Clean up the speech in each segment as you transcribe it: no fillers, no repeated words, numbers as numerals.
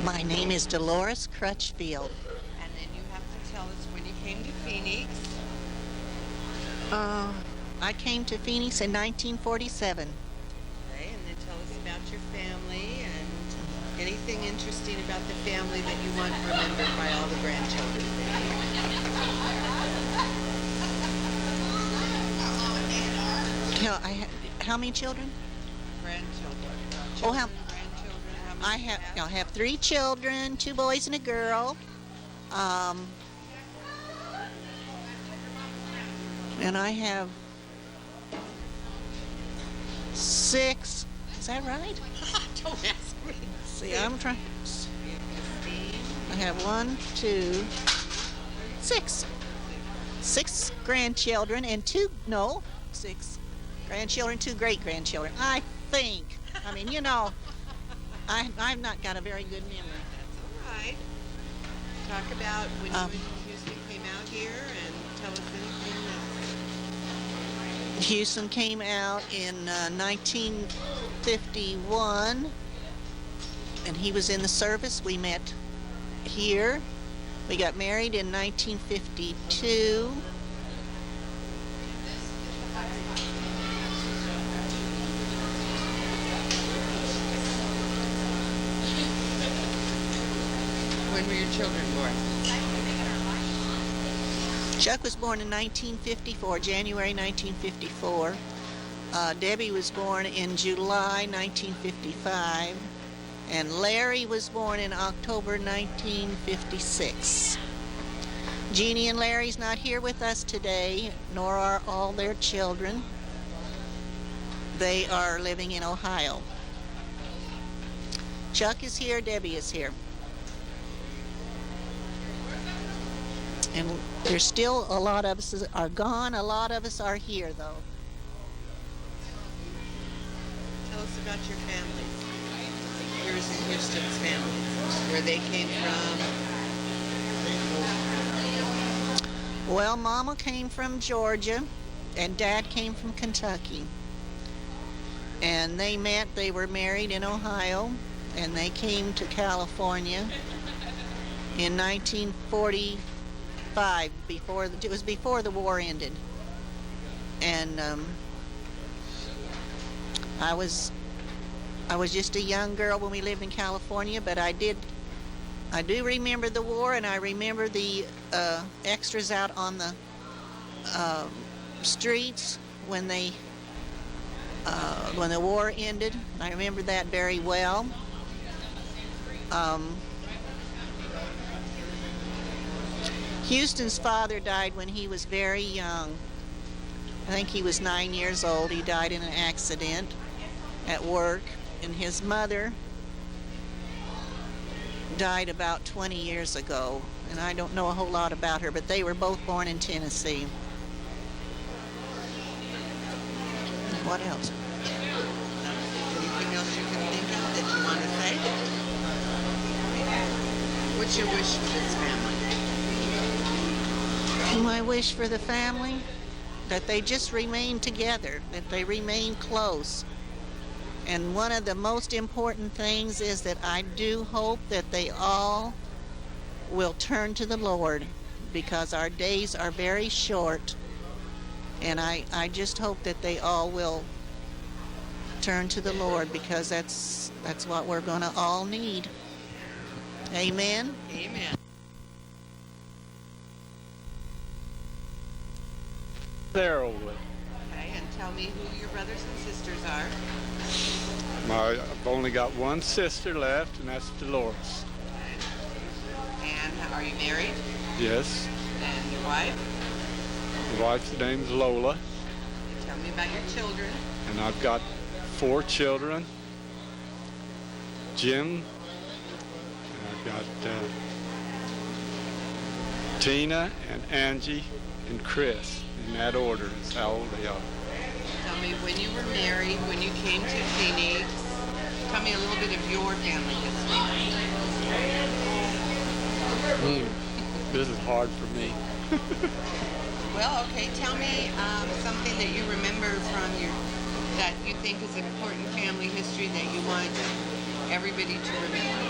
My name is Dolores Crutchfield. And then you have to tell us when you came to Phoenix. I came to Phoenix in 1947. Okay, and then tell us about your family and anything interesting about the family that you want remembered by all the grandchildren. How many children? Grandchildren. Oh, Grandchildren. How many I have 3 children, 2 boys and a girl. And I have 6. Is that right? Don't ask me. See, I'm trying. I have 1, 2, 6. 6 grandchildren and 6 grandchildren, 2 great-grandchildren. I think. I mean, I've not got a very good memory. That's all right. Talk about when you and Houston came out here and tell us anything that... Houston came out in 1951, and he was in the service. We met here. We got married in 1952. When were your children born? Chuck was born in 1954, January 1954. Debbie was born in July 1955. And Larry was born in October 1956. Jeannie and Larry's not here with us today, nor are all their children. They are living in Ohio. Chuck is here, Debbie is here. And there's still a lot of us are gone. A lot of us are here, though. Tell us about your family. Yours and Houston's family. Where they came from. Well, Mama came from Georgia, and Dad came from Kentucky. And they were married in Ohio, and they came to California in 1945. It was before the war ended, and I was just a young girl when we lived in California, but I do remember the war, and I remember the extras out on the streets when the war ended. I remember that very well. Houston's father died when he was very young. I think he was 9 years old. He died in an accident at work, and his mother died about 20 years ago, and I don't know a whole lot about her, but they were both born in Tennessee. What else? Anything else you can think of that you want to say? What's your wish for this family? My wish for the family, that they just remain together, that they remain close. And one of the most important things is that I do hope that they all will turn to the Lord, because our days are very short. And I just hope that they all will turn to the Lord, because that's what we're going to all need. Amen? Amen. There, Oldwood. Okay, and tell me who your brothers and sisters are. I've only got one sister left, and that's Dolores. Okay. And are you married? Yes. And your wife? My wife's name's Lola. And tell me about your children. And I've got 4 children. Jim. And I've got Tina and Angie and Chris. In that order is how old they are. Tell me, when you were married, when you came to Phoenix, tell me a little bit of your family history. This is hard for me. Well, okay, tell me something that you remember that you think is important family history that you want everybody to remember.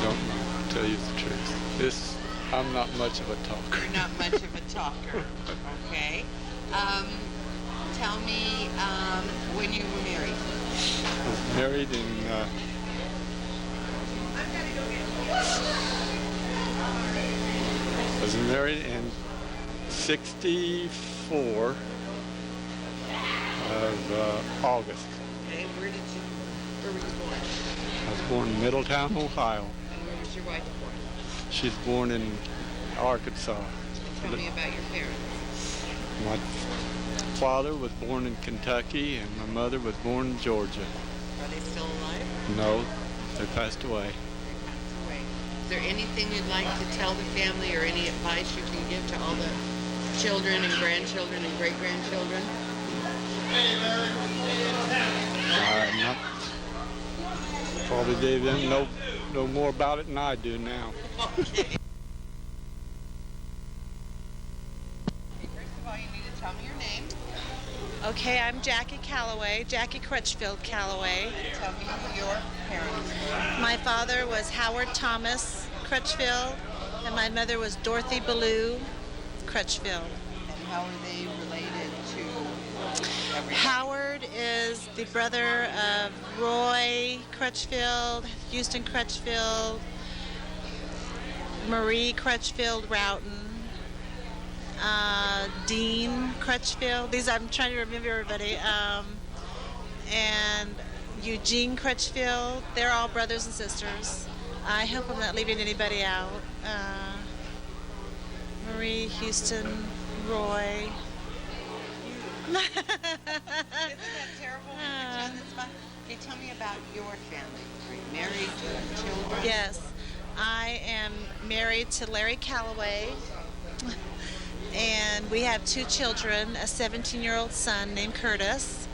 don't know, to tell you the truth. I'm not much of a talker. You're not much of a talker. Okay. Tell me when you were married. I was married in '64 of August. Okay. Where were you born? I was born in Middletown, Ohio. And where was your wife born? She's born in Arkansas. Tell me about your parents. My father was born in Kentucky, and my mother was born in Georgia. Are they still alive? No, they passed away. They passed away. Is there anything you'd like to tell the family or any advice you can give to all the children and grandchildren and great-grandchildren? Not probably they them know more about it than I do now. Okay. First of all, you need to tell me your name. Okay, I'm Jackie Calloway, Jackie Crutchfield Calloway. Tell me who your parents were. My father was Howard Thomas Crutchfield, and my mother was Dorothy Ballou Crutchfield. And how are they related to everybody? Howard is the brother of Roy Crutchfield, Houston Crutchfield, Marie Crutchfield Roughton, Dean Crutchfield. I'm trying to remember everybody. And Eugene Crutchfield. They're all brothers and sisters. I hope I'm not leaving anybody out. Marie, Houston, Roy. Isn't that terrible when you pretend it's fun? Okay, tell me about your family. Are you married? Do you have children? Yes, I am married to Larry Calloway, and we have 2 children, a 17-year-old son named Curtis,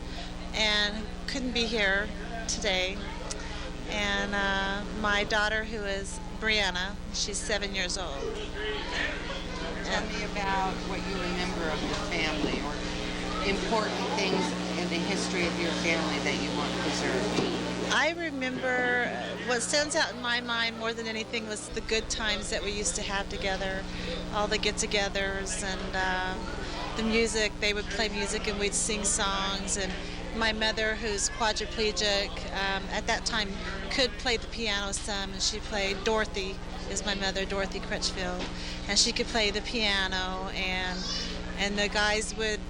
and who couldn't be here today, and my daughter who is Brianna. She's 7 years old. Tell me about what you remember of your family or important things in the history of your family that you want preserved. I remember what stands out in my mind more than anything was the good times that we used to have together, all the get-togethers and the music. They would play music and we'd sing songs. And my mother, who's quadriplegic, at that time could play the piano some, and she played. Dorothy is my mother, Dorothy Crutchfield, and she could play the piano, and the guys would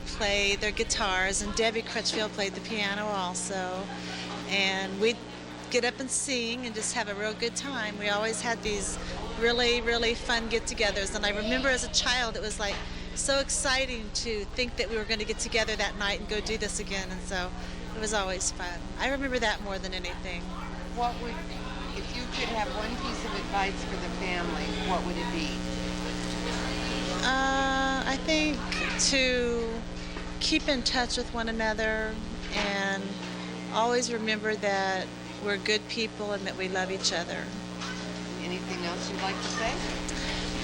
play their guitars, and Debbie Crutchfield played the piano also. And we'd get up and sing and just have a real good time. We always had these really, really fun get-togethers. And I remember as a child, it was like so exciting to think that we were going to get together that night and go do this again. And so it was always fun. I remember that more than anything. If you could have one piece of advice for the family, what would it be? I think to keep in touch with one another and always remember that we're good people and that we love each other. Anything else you'd like to say?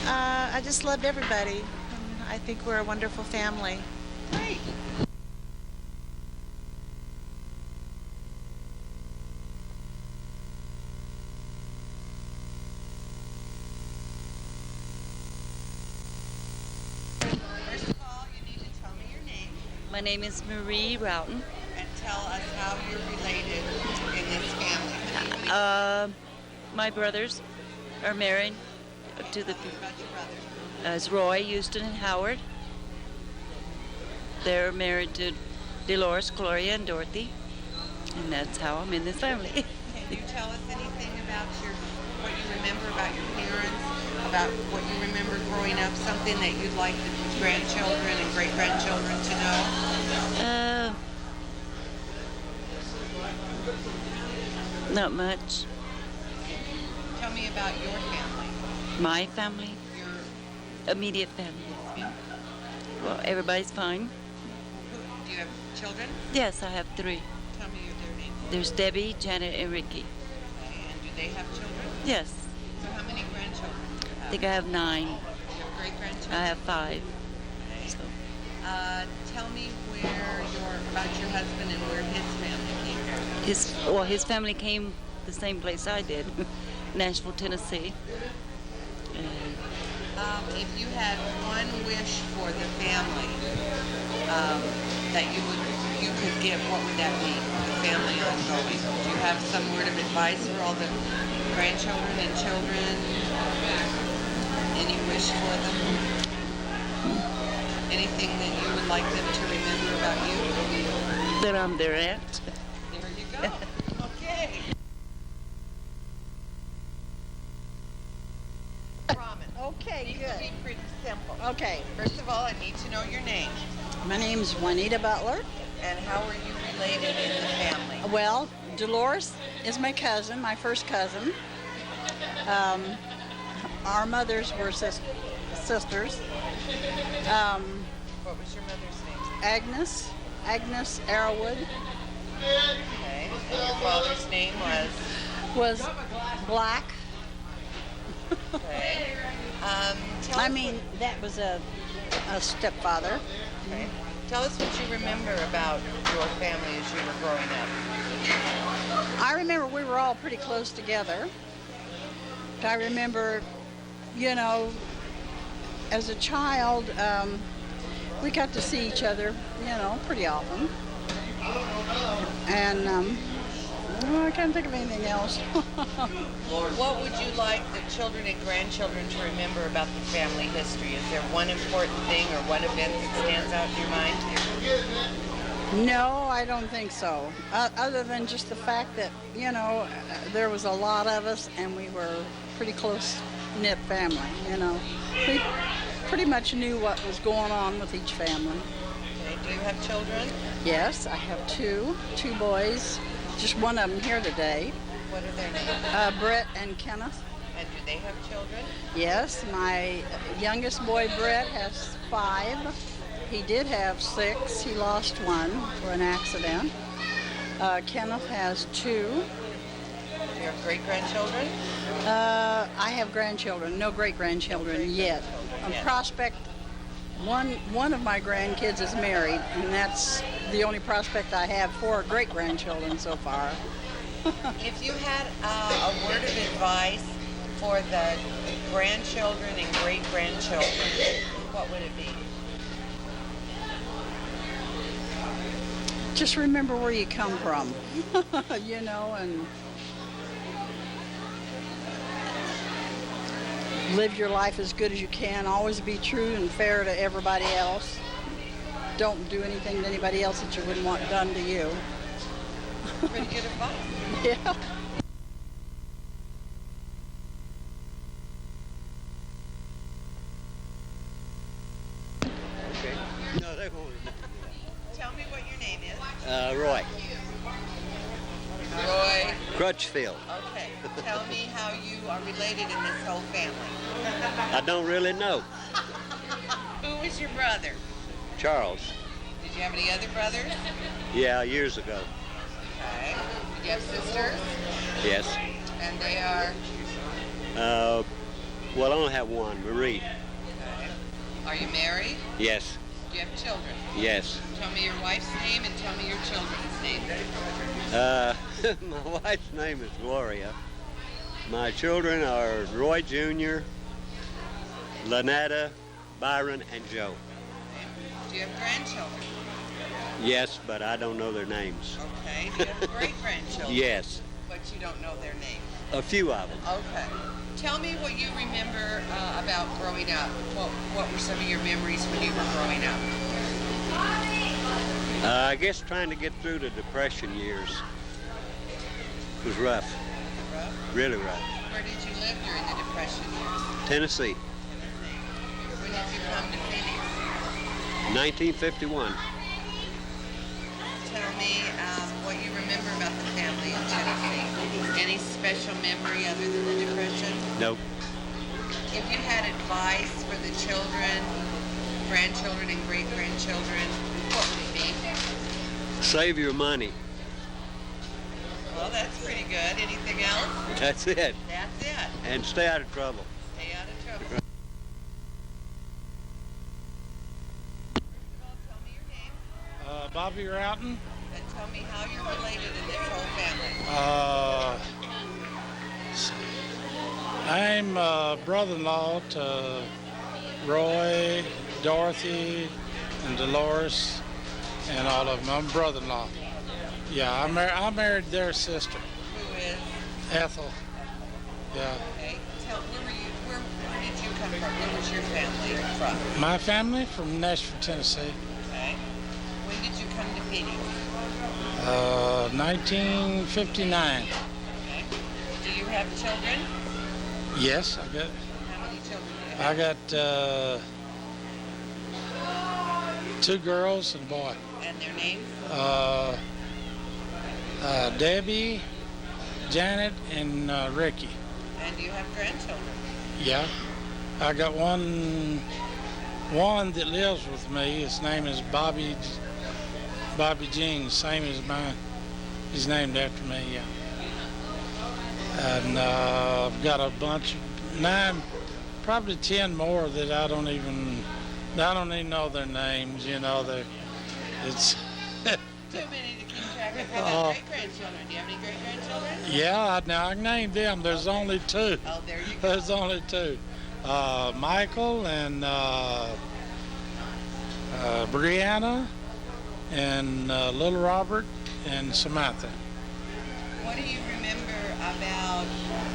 I just loved everybody. I think we're a wonderful family. Great. First of all, you need to tell me your name My name is Marie Roughton. and tell us how you're related in this family. My brothers are married to the Tell me about your brothers. as Roy, Houston, and Howard. They're married to Dolores, Gloria, and Dorothy, and that's how I'm in this family. Can you tell us anything about what you remember about your parents, about what you remember growing up, something that you'd like the grandchildren and great-grandchildren to know? Not much. Tell me about your family. My family, Your, immediate family. yeah. Well, everybody's fine. Do you have children? Yes, I have 3. Tell me their names. There's Debbie, Janet, and Ricky. And do they have children? Yes, So how many grandchildren do you I have? think I have 9. You have great-grandchildren? I have 5. Okay. So, Tell me about your husband and where his family came from. his family came the same place I did. Nashville, Tennessee. And If you had one wish for the family that you could give, what would that be? The family ongoing. Do you have some word of advice for all the grandchildren and children? Any wish for them? Anything that you would like them to remember about you? that I'm their aunt. There you go. Okay. Ramen. Okay, These will good. be pretty simple. Okay. First of all, I need to know your name. My name's Juanita Butler. And how are you related in the family? Well, Dolores is my cousin, my first cousin. Our mothers were sisters. What was your mother's name? Agnes Arrowwood Okay. And your father's name was? was black. Okay. Tell I us mean, that was a stepfather. Okay. Tell us what you remember about your family as you were growing up. I remember we were all pretty close together. I remember, as a child, we got to see each other, pretty often. And I can't think of anything else. What would you like the children and grandchildren to remember about the family history? Is there one important thing or one event that stands out in your mind? No, I don't think so. Other than just the fact that, there was a lot of us and we were pretty close-knit family, We pretty much knew what was going on with each family. Okay. Do you have children? Yes, I have two boys. Just one of them here today, What are their names? Brett and Kenneth. And do they have children? Yes, my youngest boy, Brett, has 5. He did have 6. He lost one to an accident. Kenneth has 2. Do you have great-grandchildren? I have grandchildren, no great-grandchildren yet. On Yes. Prospect, one of my grandkids is married, and that's the only prospect I have for great-grandchildren so far. If you had a word of advice for the grandchildren and great-grandchildren, what would it be? Just remember where you come from, and live your life as good as you can. Always be true and fair to everybody else. Don't do anything to anybody else that you wouldn't want done to you. Pretty good advice. Yeah. No, they won't. Tell me what your name is. Roy. Roy. Crutchfield. Okay. Tell me how you are related in this whole family. I don't really know. Who was your brother? Charles. Did you have any other brothers? Yeah, years ago. Okay. Did you have sisters? Yes. And they are? Well, I only have one, Marie. Okay. Are you married? Yes. Do you have children? Yes. Tell me your wife's name and tell me your children's name. My wife's name is Gloria. My children are Roy Jr., Lynetta, Byron, and Joe. Do you have grandchildren? Yes, but I don't know their names. Okay. Do you have great-grandchildren? Yes, But you don't know their names. a few of them. Okay. Tell me what you remember about growing up. What were some of your memories when you were growing up? I guess trying to get through the Depression years was rough, really rough. Where did you live during the Depression years? Tennessee, When did you come to Phoenix? 1951. Tell me what you remember about the family in Tennessee. Any special memory other than the Depression? Nope. If you had advice for the children, grandchildren, and great-grandchildren, what would it be? Save your money. Well, that's pretty good. Anything else? That's it. That's it. And stay out of trouble. Stay out of trouble. First of all, tell me your name. Bobby Roughton. And tell me how you're related in this whole family. brother-in-law to Roy, Dorothy, and Dolores, and all of them. I'm brother-in-law. Yeah, I married their sister, Who is? Ethel. Yeah. Okay. Where did you come from? Where was your family from? My family from Nashville, Tennessee. Okay. When did you come to Phoenix? 1959. Okay. Do you have children? Yes, I got. How many children do you have? I got 2 girls and a boy. And their names? Debbie, Janet, and Ricky. And do you have grandchildren? Yeah, I got one that lives with me. His name is Bobby Jean, same as mine. He's named after me. Yeah. And I've got a bunch, 9, probably 10 more that I don't even know their names. You know, it's. Too many to keep track of. How about great-grandchildren? Do you have any great-grandchildren? Yeah, now I named them. There's only 2. Oh, there you go. There's only 2. Michael and Brianna and little Robert and Samantha. What do you remember about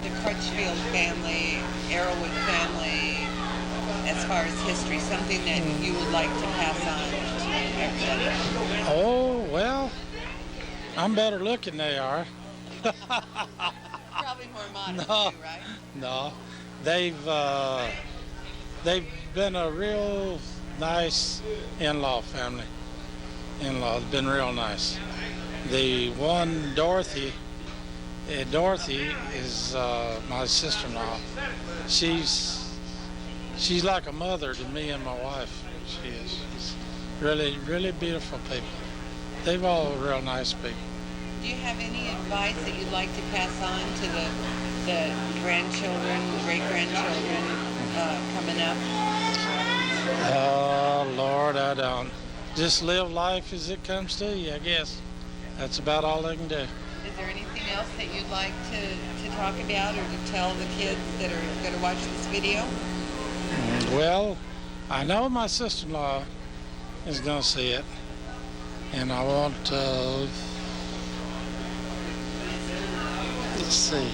the Crutchfield family, Arrowwood family, as far as history? Something that you would like to pass on to everybody? Oh, well, I'm better looking than they are. Probably more modest No. too, right? No, they've been a real nice in-law family. In-laws been real nice. The one Dorothy is my sister-in-law. She's like a mother to me and my wife. She is. She's really, really beautiful people. They've all real nice people. Do you have any advice that you'd like to pass on to the grandchildren, great-grandchildren coming up? Oh, Lord, I don't. Just live life as it comes to you, I guess. That's about all I can do. Is there anything else that you'd like to talk about or to tell the kids that are going to watch this video? Well, I know my sister-in-law is going to see it. And I want to... Let's see.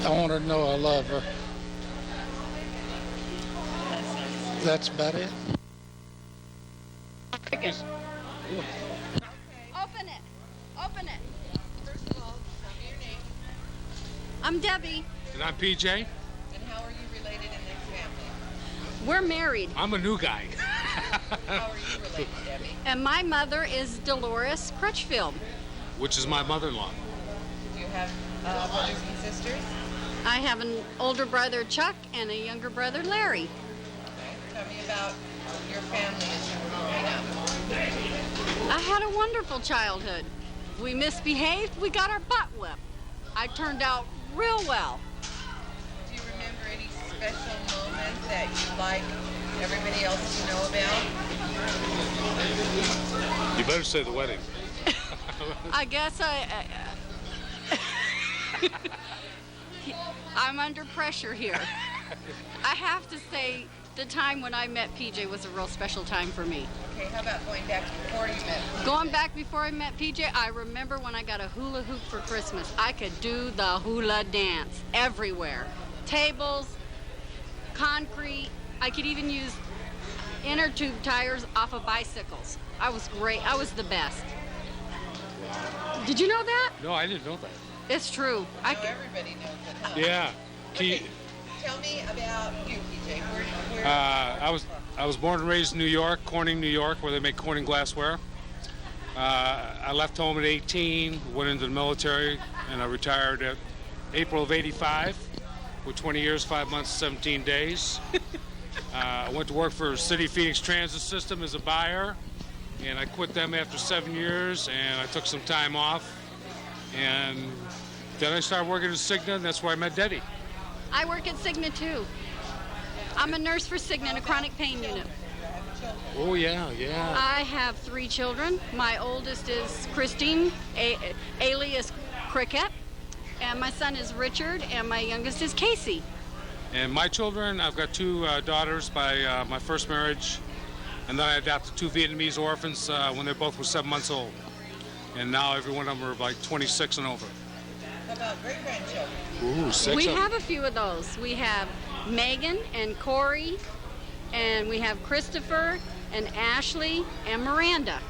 I want her to know I love her. That's nice. That's about it. Open it. Open it. First of all, tell me your name. I'm Debbie. And I'm PJ. And how are you related in this family? We're married. I'm a new guy. How are you related, Debbie? And my mother is Dolores Crutchfield. Which is my mother-in-law. Do you have brothers and sisters? I have an older brother, Chuck, and a younger brother, Larry. Okay. Tell me about your family as you were growing up. I had a wonderful childhood. We misbehaved, we got our butt whipped. I turned out real well. Do you remember any special moment that you'd like everybody else to know about? You better say the wedding. I guess I'm under pressure here. I have to say the time when I met PJ was a real special time for me. Okay, how about going back to before you met? Going back before I met PJ, I remember when I got a hula hoop for Christmas. I could do the hula dance everywhere. Tables, concrete. I could even use inner tube tires off of bicycles. I was great. I was the best. Did you know that? No, I didn't know that. It's true. I know everybody knows it, huh? Yeah. Okay, tell me about you, PJ. Where I was born and raised in New York, Corning, New York, where they make Corning glassware. I left home at 18, went into the military, and I retired at April of '85 with 20 years, 5 months, 17 days. I went to work for City Phoenix Transit System as a buyer, and I quit them after 7 years, and I took some time off. And then I started working at Cigna, and that's where I met Debbie. I work at Cigna too. I'm a nurse for Cigna in a chronic pain unit. Oh, yeah, yeah. I have 3 children. My oldest is Christine, alias Cricket, and my son is Richard, and my youngest is Casey. And my children, I've got two daughters by my first marriage, and then I adopted two Vietnamese orphans when they both were 7 months old. And now every one of them are like 26 and over. How about great-grandchildren? Ooh, six We of them. have a few of those. We have Megan and Corey, and we have Christopher and Ashley and Miranda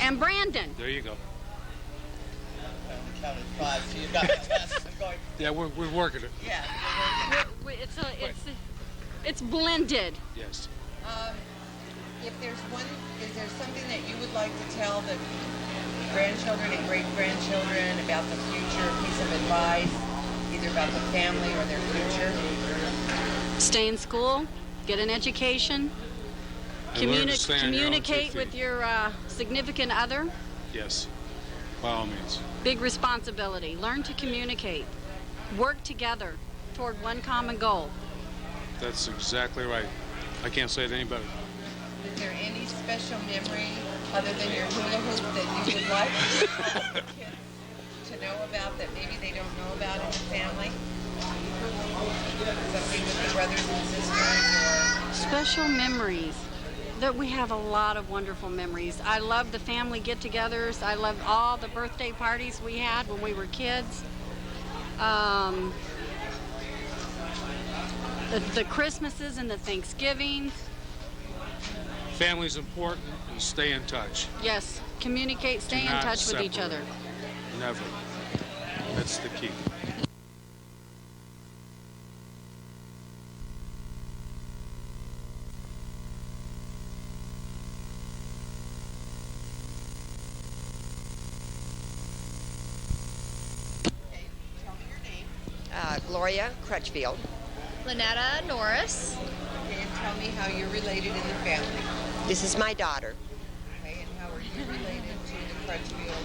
and Brandon. There you go. I only counted 5, so you've got the rest. I'm going, Yeah, we're working it. yeah. It's blended. Yes. If there's one, is there something that you would like to tell the grandchildren and great-grandchildren about the future, a piece of advice, either about the family or their future? Stay in school, get an education, And learn to stand on your own 2 communicate feet. with your significant other. Yes, by all means. Big responsibility. Learn to communicate. Work together toward one common goal. That's exactly right. I can't say it any better. Is there any special memory other than your hula hoop that you would like the kids to know about that maybe they don't know about in the family? Something with the brothers and sisters Special memories. That we have a lot of wonderful memories. I love the family get-togethers. I loved all the birthday parties we had when we were kids. The Christmases and the Thanksgivings. Family's important, and stay in touch. Yes, communicate, stay Do in not touch with each separate. other. Never. That's the key. Okay, tell me your name. Gloria Crutchfield. Lynetta Norris. Okay, and tell me how you're related in the family. This is my daughter. Okay, and how are you related to the Crutchfield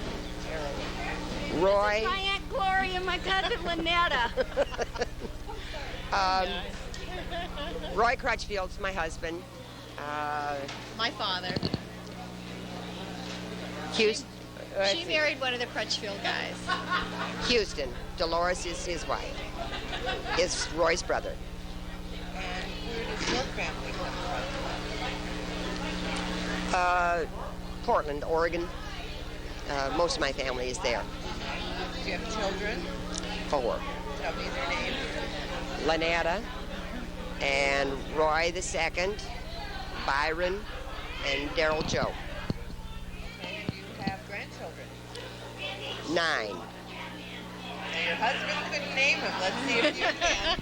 heroine? Roy. My Aunt Gloria and my cousin Lynetta. Roy Crutchfield's my husband. My father. Houston. She married one of the Crutchfield guys. Houston. Dolores is his wife. Is Roy's brother. And where does your family come from? Portland, Oregon. Most of my family is there. Do you have children? 4. Tell me their names. Lynetta and Roy the second, Byron, and Daryl Joe. Okay, and you have grandchildren. 9. Now, your husband couldn't name them. Let's see if you can.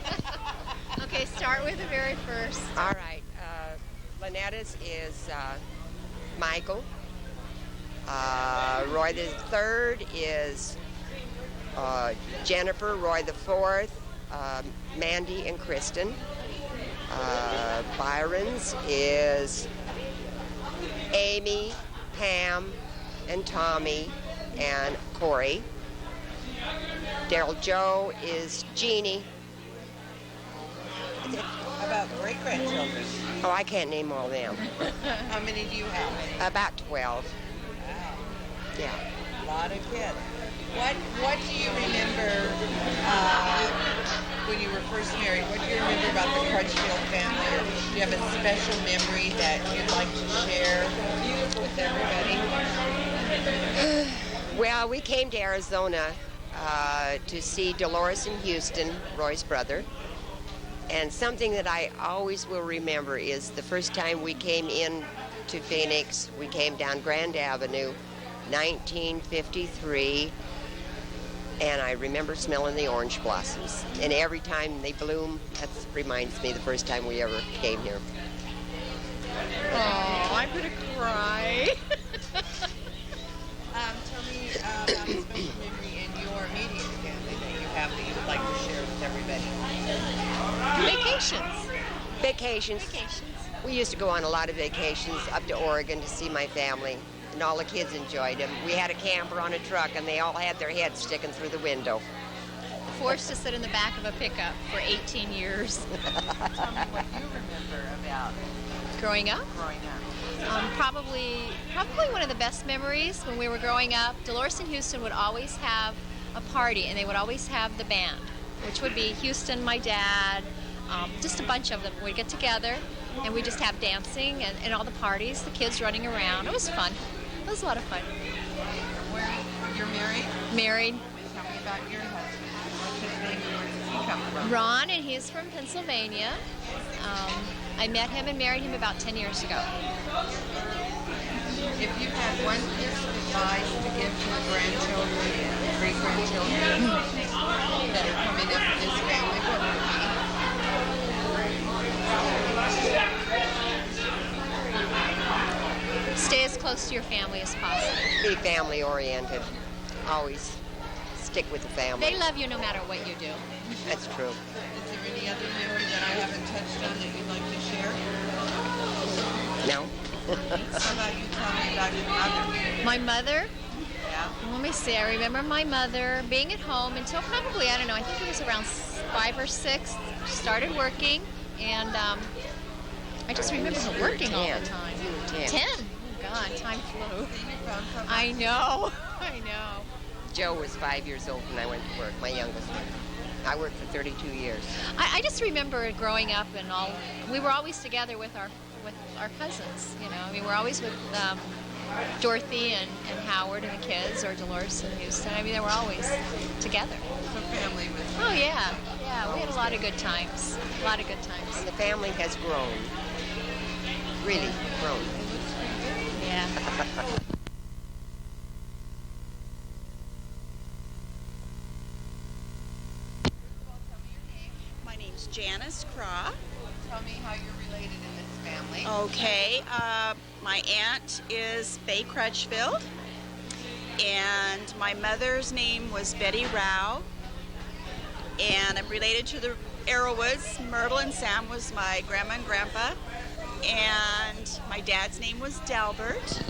Okay, start with the very first. All right. Lynetta's is Michael. Roy the third is Jennifer. Roy the fourth, Mandy and Kristen. Byron's is Amy, Pam, and Tommy, and Corey. Daryl Joe is Jeannie. How about great-grandchildren? Oh, I can't name all them. How many do you have? About 12. Wow, Yeah. a lot of kids. What do you remember when you were first married? What do you remember about the Crutchfield family? Or do you have a special memory that you'd like to share with everybody? Well, we came to Arizona to see Dolores and Houston, Roy's brother. And something that I always will remember is the first time we came in to Phoenix, we came down Grand Avenue, 1953, and I remember smelling the orange blossoms. And every time they bloom, that reminds me the first time we ever came here. Oh, I'm gonna cry. Tell me about a special memory in your immediate family that you have that you would like to share with everybody. Vacations. Vacations. Vacations. We used to go on a lot of vacations up to Oregon to see my family, and all the kids enjoyed them. We had a camper on a truck, and they all had their heads sticking through the window. Forced to sit in the back of a pickup for 18 years. Tell me what you remember about Growing up, growing up. probably one of the best memories when we were growing up. Dolores and Houston would always have a party, and they would always have the band. which would be Houston, my dad, just a bunch of them. We'd get together and we'd just have dancing and all the parties, the kids running around. It was fun. It was a lot of fun. You're married? Married. Tell me about your husband. What's his name and where does he come from? Ron, and he's from Pennsylvania. I met him and married him about 10 years ago. If you had one piece of advice to give to the grandchildren and great-grandchildren that are coming up in this family, what would it be? Stay as close to your family as possible. Be family oriented. Always stick with the family. They love you no matter what you do. That's true. Is there any other memory that I haven't touched on that you'd like to share? No. How about you tell me about your mother? My mother? Yeah. Let me see. I remember my mother being at home until probably, I don't know, I think it was around 5 or 6. Started working, and I just remember her working all the time. 10. Oh, God, time flew. I know. I know. Joe was 5 years old when I went to work, my youngest one. I worked for 32 years. I just remember growing up and we were always together with our cousins, you know. I mean, we're always with Dorothy and Howard and the kids, or Dolores and Houston. I mean, they were always together. So family was... Oh, yeah. Yeah, we had a lot of good times. A lot of good times. And the family has grown. Really grown. Yeah. My name's Janice Craw. Tell me how you're related in this family. Okay, my aunt is Faye Crutchfield, and my mother's name was Betty Rao, and I'm related to the Arrowwoods. Myrtle and Sam was my grandma and grandpa, and my dad's name was Delbert.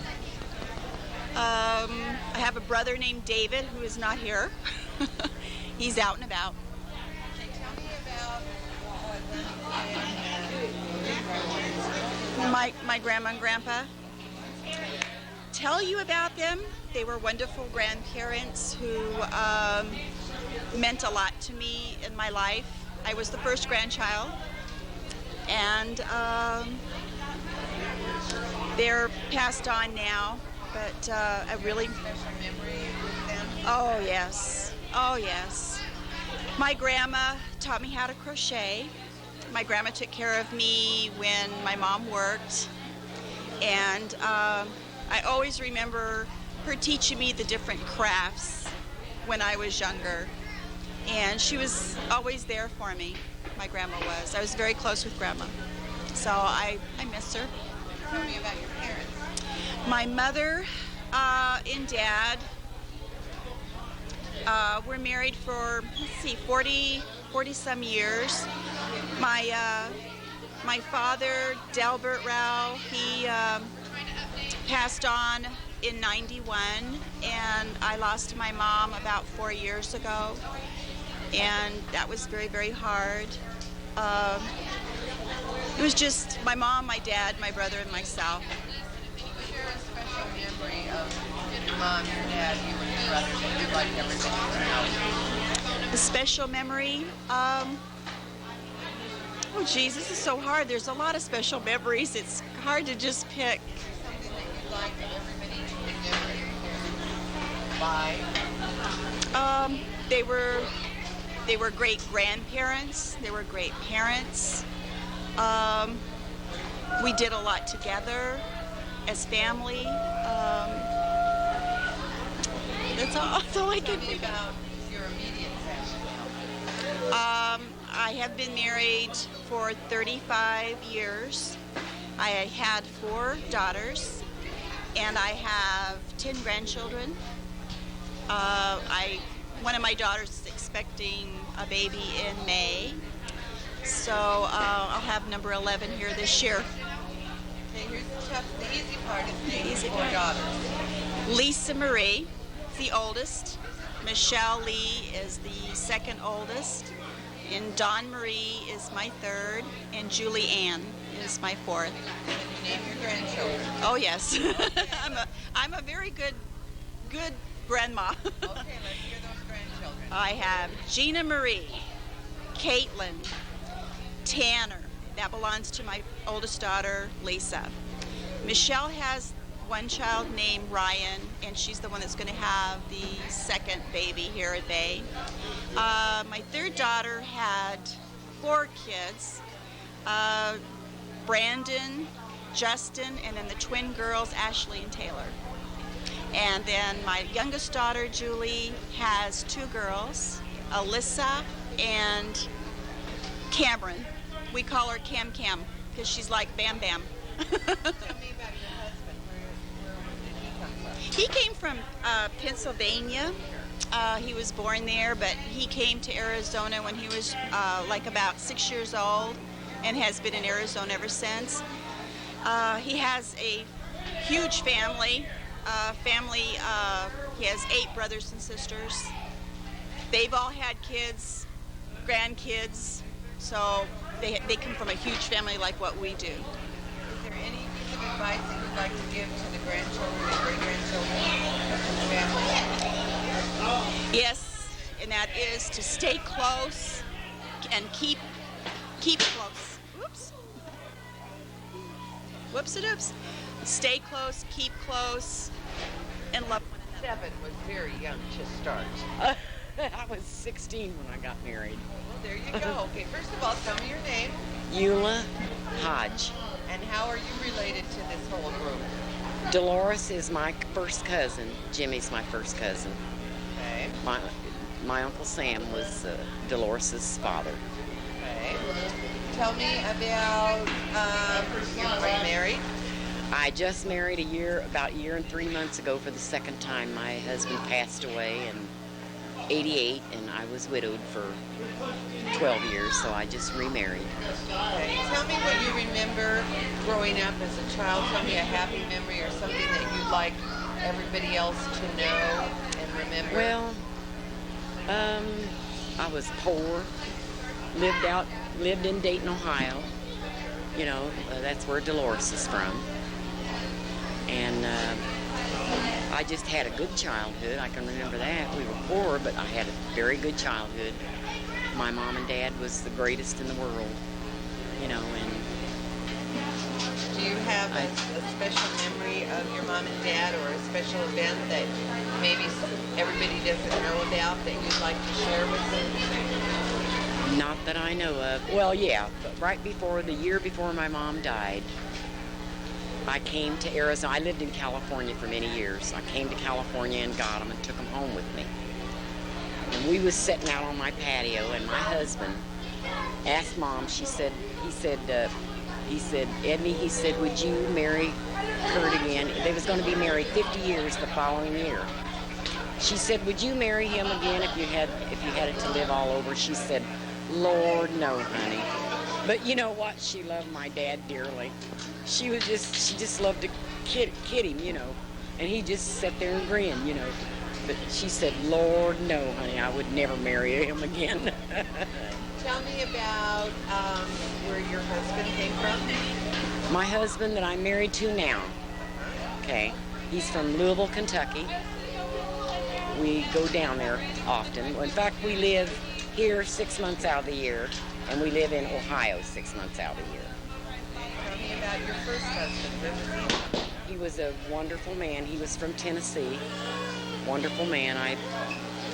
I have a brother named David who is not here. He's out and about. Tell me about my grandma and grandpa. Tell you about them. They were wonderful grandparents who meant a lot to me in my life. I was the first grandchild, and they're passed on now, but I really... Special memory with them? Oh, yes. Oh, yes. My grandma taught me how to crochet. My grandma took care of me when my mom worked, and I always remember her teaching me the different crafts when I was younger, and she was always there for me. My grandma was. I was very close with grandma, so I miss her. Tell me about your parents. My mother and dad were married for, 40 some years. My father, Delbert Rao, he passed on in 91, and I lost my mom about 4 years ago, and that was very, very hard. It was just my mom, my dad, my brother, and myself. Share a special memory of your mom, your dad, you and your brothers, and you'd like everybody to know. A special memory? Oh, geez, this is so hard. There's a lot of special memories. It's hard to just pick. Something that you'd like everybody to remember. Why? They were great grandparents. They were great parents. We did a lot together as family. That's all I can think about your immediate family. I have been married for 35 years. I had 4 daughters, and I have 10 grandchildren. One of my daughters is expecting a baby in May, so I'll have number 11 here this year. Okay, here's the easy part is naming 4 daughters. Lisa Marie is the oldest. Michelle Lee is the second oldest. And Dawn Marie is my 3rd. And Julie Ann is my 4th. Can you name your grandchildren? Oh, yes. I'm a very good grandma. Okay, let's hear those grandchildren. I have Gina Marie, Caitlin, Tanner, that belongs to my oldest daughter, Lisa. Michelle has one child named Ryan, and she's the one that's going to have the second baby here at Bay. My third daughter had 4 kids, Brandon, Justin, and then the twin girls, Ashley and Taylor. And then my youngest daughter, Julie, has 2 girls, Alyssa and Cameron. We call her Cam Cam because she's like Bam Bam. Tell me about your husband. Where did he come from? He came from Pennsylvania. He was born there, but he came to Arizona when he was like about 6 years old and has been in Arizona ever since. He has a huge family. He has 8 brothers and sisters. They've all had kids, grandkids, so they come from a huge family like what we do. Is there any piece of advice that you'd like to give to the grandchildren and great-grandchildren of your family? Yes, and that is to stay close and keep close. Whoops. Whoops-a-doops. Stay close, keep close, and love one another. 7 was very young to start. I was 16 when I got married. Well, there you go. Okay, first of all, tell me your name. Eula Hodge. And how are you related to this whole group? Dolores is my first cousin. Jimmy's my first cousin. Okay. My Uncle Sam was Dolores' father. Okay. Tell me about you're married. I just married about a year and 3 months ago for the second time. My husband passed away in 88, and I was widowed for 12 years, so I just remarried. Okay. Tell me what you remember growing up as a child. Tell me a happy memory or something that you'd like everybody else to know and remember. Well, I was poor, lived in Dayton, Ohio. You know, that's where Dolores is from. And I just had a good childhood. I can remember that. We were poor, but I had a very good childhood. My mom and dad was the greatest in the world, you know, and... Do you have a special memory of your mom and dad or a special event that maybe everybody doesn't know about that you'd like to share with them? Not that I know of. Well, yeah, but right before, the year before my mom died, I came to Arizona. I lived in California for many years. I came to California and got them and took them home with me. And we was sitting out on my patio, and my husband asked Mom, he said, Edney, he said, would you marry Kurt again? They was going to be married 50 years the following year. She said, would you marry him again if you had it to live all over? She said, Lord, no, honey. But you know what? She loved my dad dearly. She just loved to kid him, you know. And he just sat there and grinned, you know. But she said, Lord, no, honey, I would never marry him again. Tell me about where your husband came from. My husband that I'm married to now, okay, he's from Louisville, Kentucky. We go down there often. In fact, we live here 6 months out of the year, and we live in Ohio 6 months out of the year. Tell me about your first husband. Where was he? He was a wonderful man. He was from Tennessee. Wonderful man. I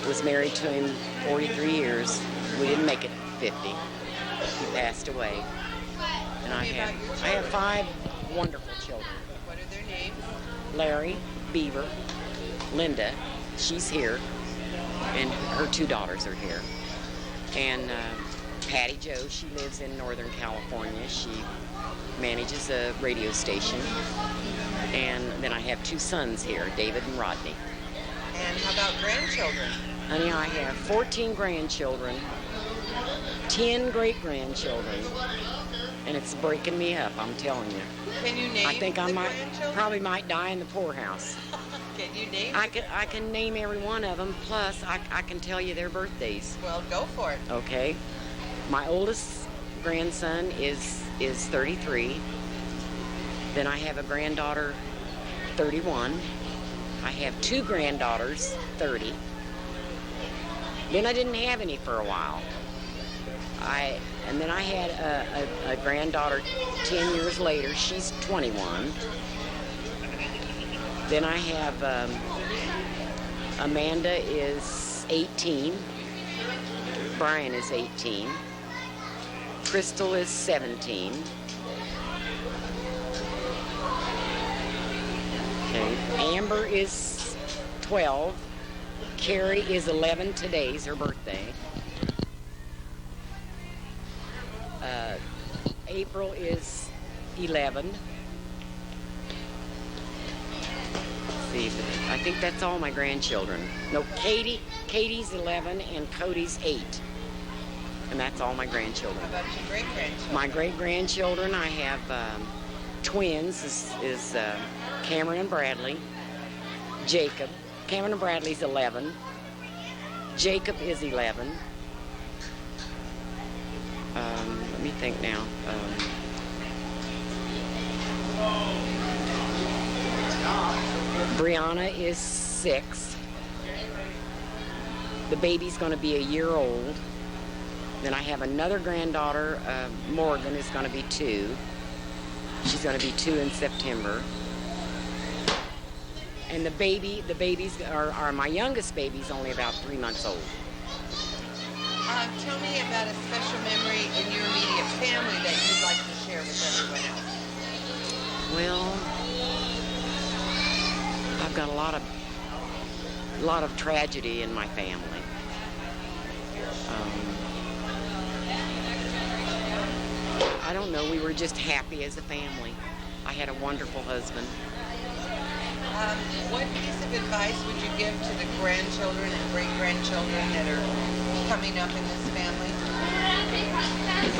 was married to him 43 years. We didn't make it 50. He passed away. And I have 5 wonderful children. What are their names? Larry, Beaver, Linda, she's here, and her 2 daughters are here. And Patty Jo, she lives in Northern California. She manages a radio station. And then I have 2 sons here, David and Rodney. And how about grandchildren? Honey, I have 14 grandchildren, 10 great-grandchildren, and it's breaking me up, I'm telling you. Can you name I think I grandchildren? probably might die in the poorhouse. Can you name I can name every one of them, plus I can tell you their birthdays. Well, go for it. Okay. My oldest grandson is 33. Then I have a granddaughter, 31. I have 2 granddaughters, 30. Then I didn't have any for a while. And then I had a granddaughter 10 years later. She's 21. Then I have Amanda is 18. Brian is 18. Crystal is 17. Okay. Amber is 12. Carrie is 11. Today's her birthday. April is 11. Let's see, I think that's all my grandchildren. No, Katie's 11 and Cody's 8. And that's all my grandchildren. How about your great-grandchildren? My great-grandchildren, I have twins, is Cameron and Bradley. Jacob. Cameron and Bradley's 11. Jacob is 11. Let me think now. Brianna is 6. The baby's going to be a year old. Then I have another granddaughter, Morgan, is going to be 2. She's going to be 2 in September. And the babies are my youngest baby's only about 3 months old. Tell me about a special memory in your immediate family that you'd like to share with everyone else. Well, I've got a lot of tragedy in my family. I don't know, we were just happy as a family. I had a wonderful husband. What piece of advice would you give to the grandchildren and great-grandchildren that are coming up in this family?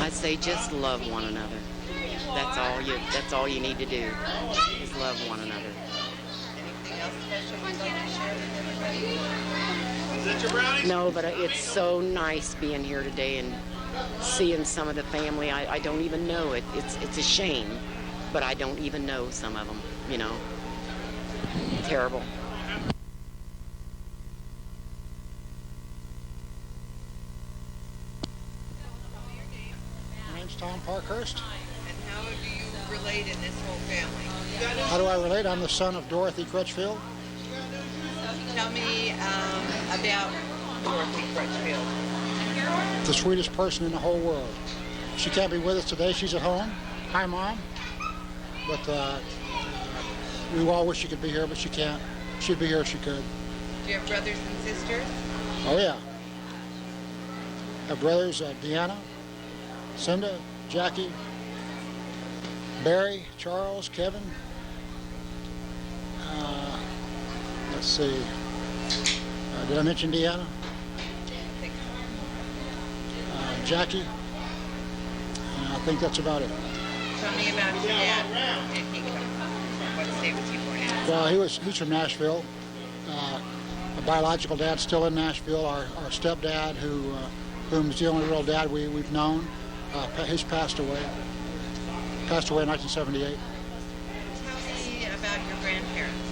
I'd say just love one another. That's all you need to do, is love one another. Anything else special you'd like to share with everybody? Is that your brownie? No, but it's so nice being here today and seeing some of the family I don't even know. It's a shame, but I don't even know some of them, you know. Terrible. My name's Tom Parkhurst. And how do you relate in this whole family? How do I relate? I'm the son of Dorothy Crutchfield. Tell me about Dorothy Crutchfield. The sweetest person in the whole world. She can't be with us today. She's at home. Hi, Mom. But we all wish she could be here, but she can't. She'd be here if she could. Do you have brothers and sisters? Oh, yeah. I have brothers, Deanna, Cinda, Jackie, Barry, Charles, Kevin. Let's see. Did I mention Deanna? Jackie. I think that's about it. Tell me about your dad. Did he come? What state was he born in? Well, he's from Nashville. My biological dad's still in Nashville. Our stepdad, whom's the only real dad we've known, he's passed away. Passed away in 1978. Tell me about your grandparents.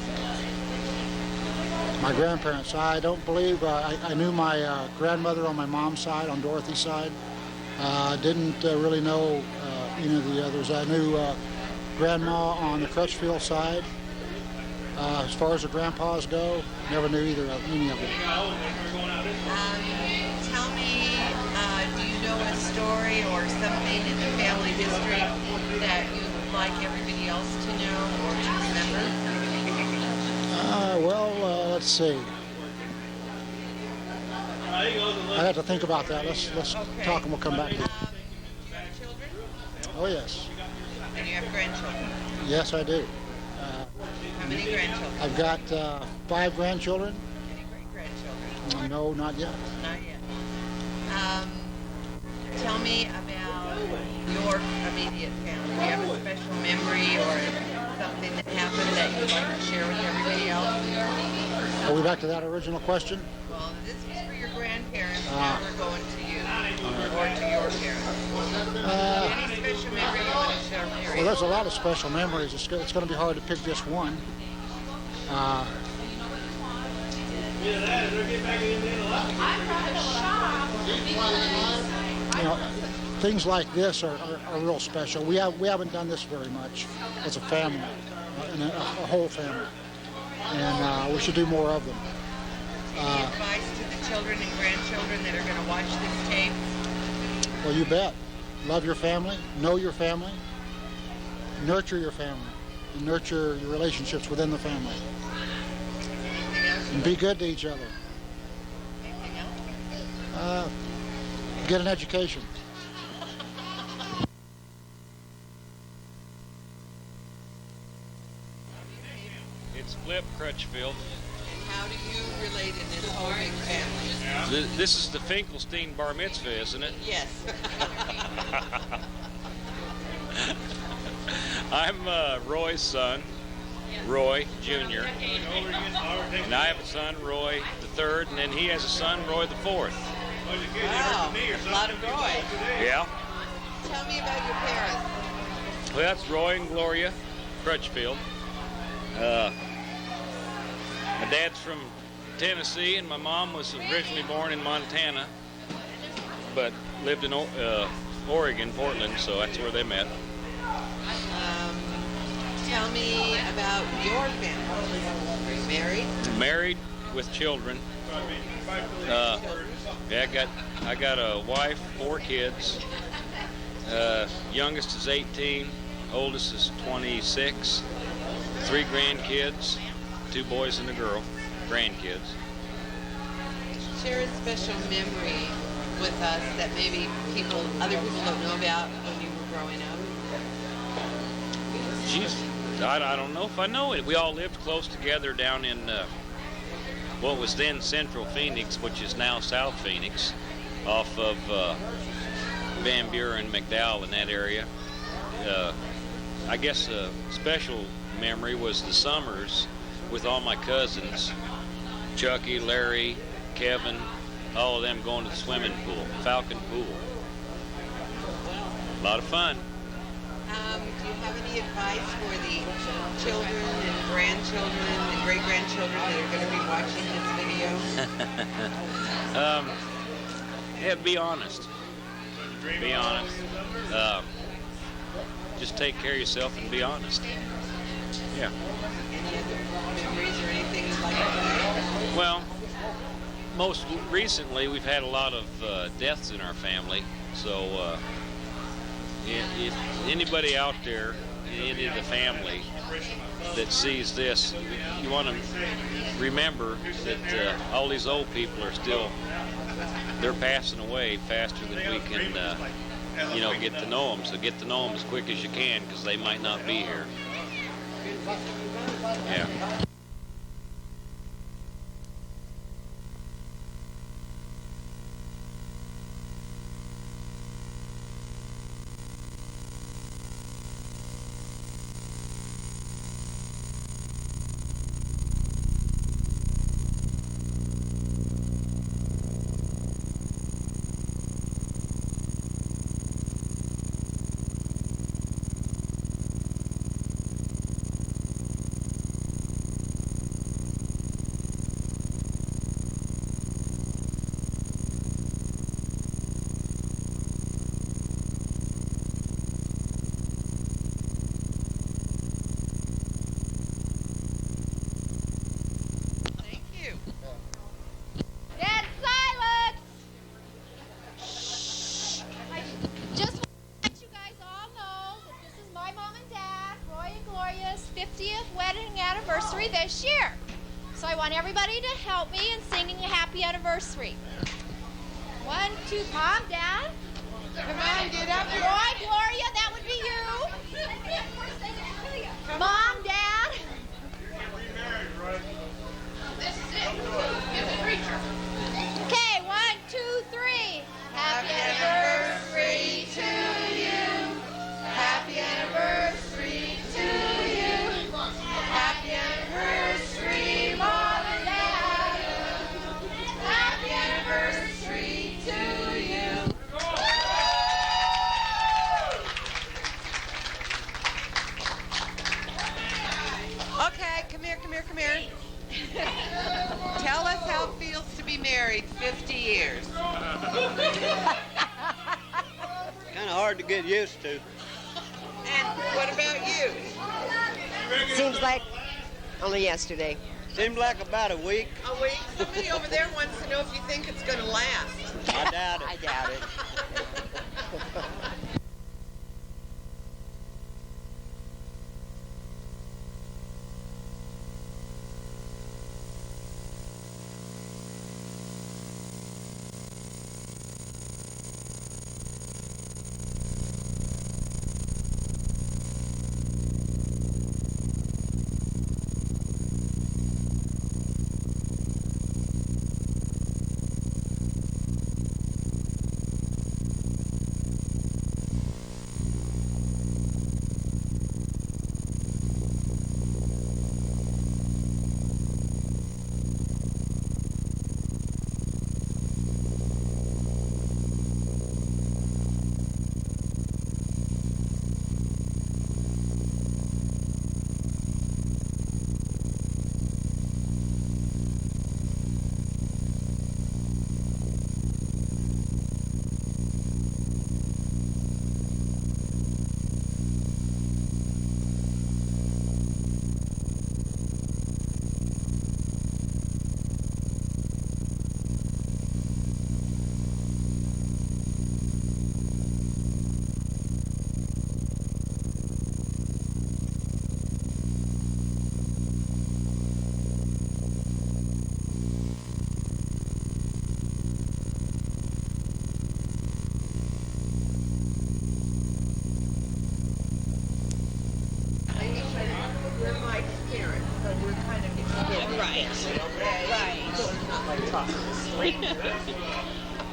My grandparents, I don't believe, I knew my grandmother on my mom's side, on Dorothy's side. Didn't really know any of the others. I knew Grandma on the Crutchfield side. As far as the grandpas go, never knew any of them. Tell me, do you know a story or something in the family history that you'd like everybody else to know or to remember? Well, let's see. I have to think about that. Let's talk and we'll come back to it. Do you have children? Oh, yes. And you have grandchildren? Yes, I do. How many grandchildren? I've got 5 grandchildren. Any great-grandchildren? No, not yet. Not yet. Tell me about your immediate family. Do you have a special memory or something that happened that you'd like to share with everybody else? Are we back to that original question? Well, this was for your grandparents, now we're going to you, or to your parents. Any special memory you want to share with your Well, there's a lot of special memories. It's going to be hard to pick just one. things like this are real special. We haven't done this very much as a family, and a whole family, and we should do more of them. Any advice to the children and grandchildren that are going to watch this tape? Well, you bet. Love your family, know your family, nurture your family, and nurture your relationships within the family. And be good to each other. Get an education. It's Flip Crutchfield. And how do you relate in this whole big family? This is the Finkelstein bar mitzvah, isn't it? Yes. I'm Roy's son, Roy Jr. And I have a son, Roy the third, and then he has a son, Roy the fourth. Wow, a lot of Roy. Yeah. Tell me about your parents. Well, that's Roy and Gloria Crutchfield. My dad's from Tennessee, and my mom was originally born in Montana, but lived in Oregon, Portland, so that's where they met. Tell me about your family. Are you married? Married with children. Yeah, I got a wife, 4 kids. Youngest is 18, oldest is 26. 3 grandkids, 2 boys and a girl, grandkids. Share a special memory with us that maybe other people don't know about when you were growing up. Jeez, I don't know if I know it. We all lived close together down in what was then Central Phoenix, which is now South Phoenix, off of Van Buren, McDowell, in that area. I guess a special memory was the summers with all my cousins, Chucky, Larry, Kevin, all of them going to the swimming pool, Falcon Pool. A lot of fun. Do you have any advice for the children and grandchildren and great-grandchildren that are going to be watching this video? Yeah, be honest. Be honest. Just take care of yourself and be honest. Yeah. Any other memories or anything you'd like to say? Well, most recently we've had a lot of deaths in our family, so if anybody out there, any of the family that sees this, you want to remember that all these old people are still, they're passing away faster than we can, get to know them. So get to know them as quick as you can, because they might not be here. Yeah. Dead silence! I just want to let you guys all know that this is my mom and dad, Roy and Gloria's 50th wedding anniversary this year. So I want everybody to help me in singing a happy anniversary. 1, 2, Mom, Dad. Come on, get up here. Roy, Gloria, that would be you. Mom, Dad. This is it. You're the preacher. Okay, 1, 2, 3. Happy anniversary to you. Happy anniversary to you. Happy anniversary, Mom and Dad. Happy anniversary to you. Okay, come here. Tell us how it feels to be married 50 years. hard to get used to. And what about you? Seems like only yesterday. Seems like about a week. A week? Somebody over there wants to know if you think it's going to last. I doubt it. I doubt it.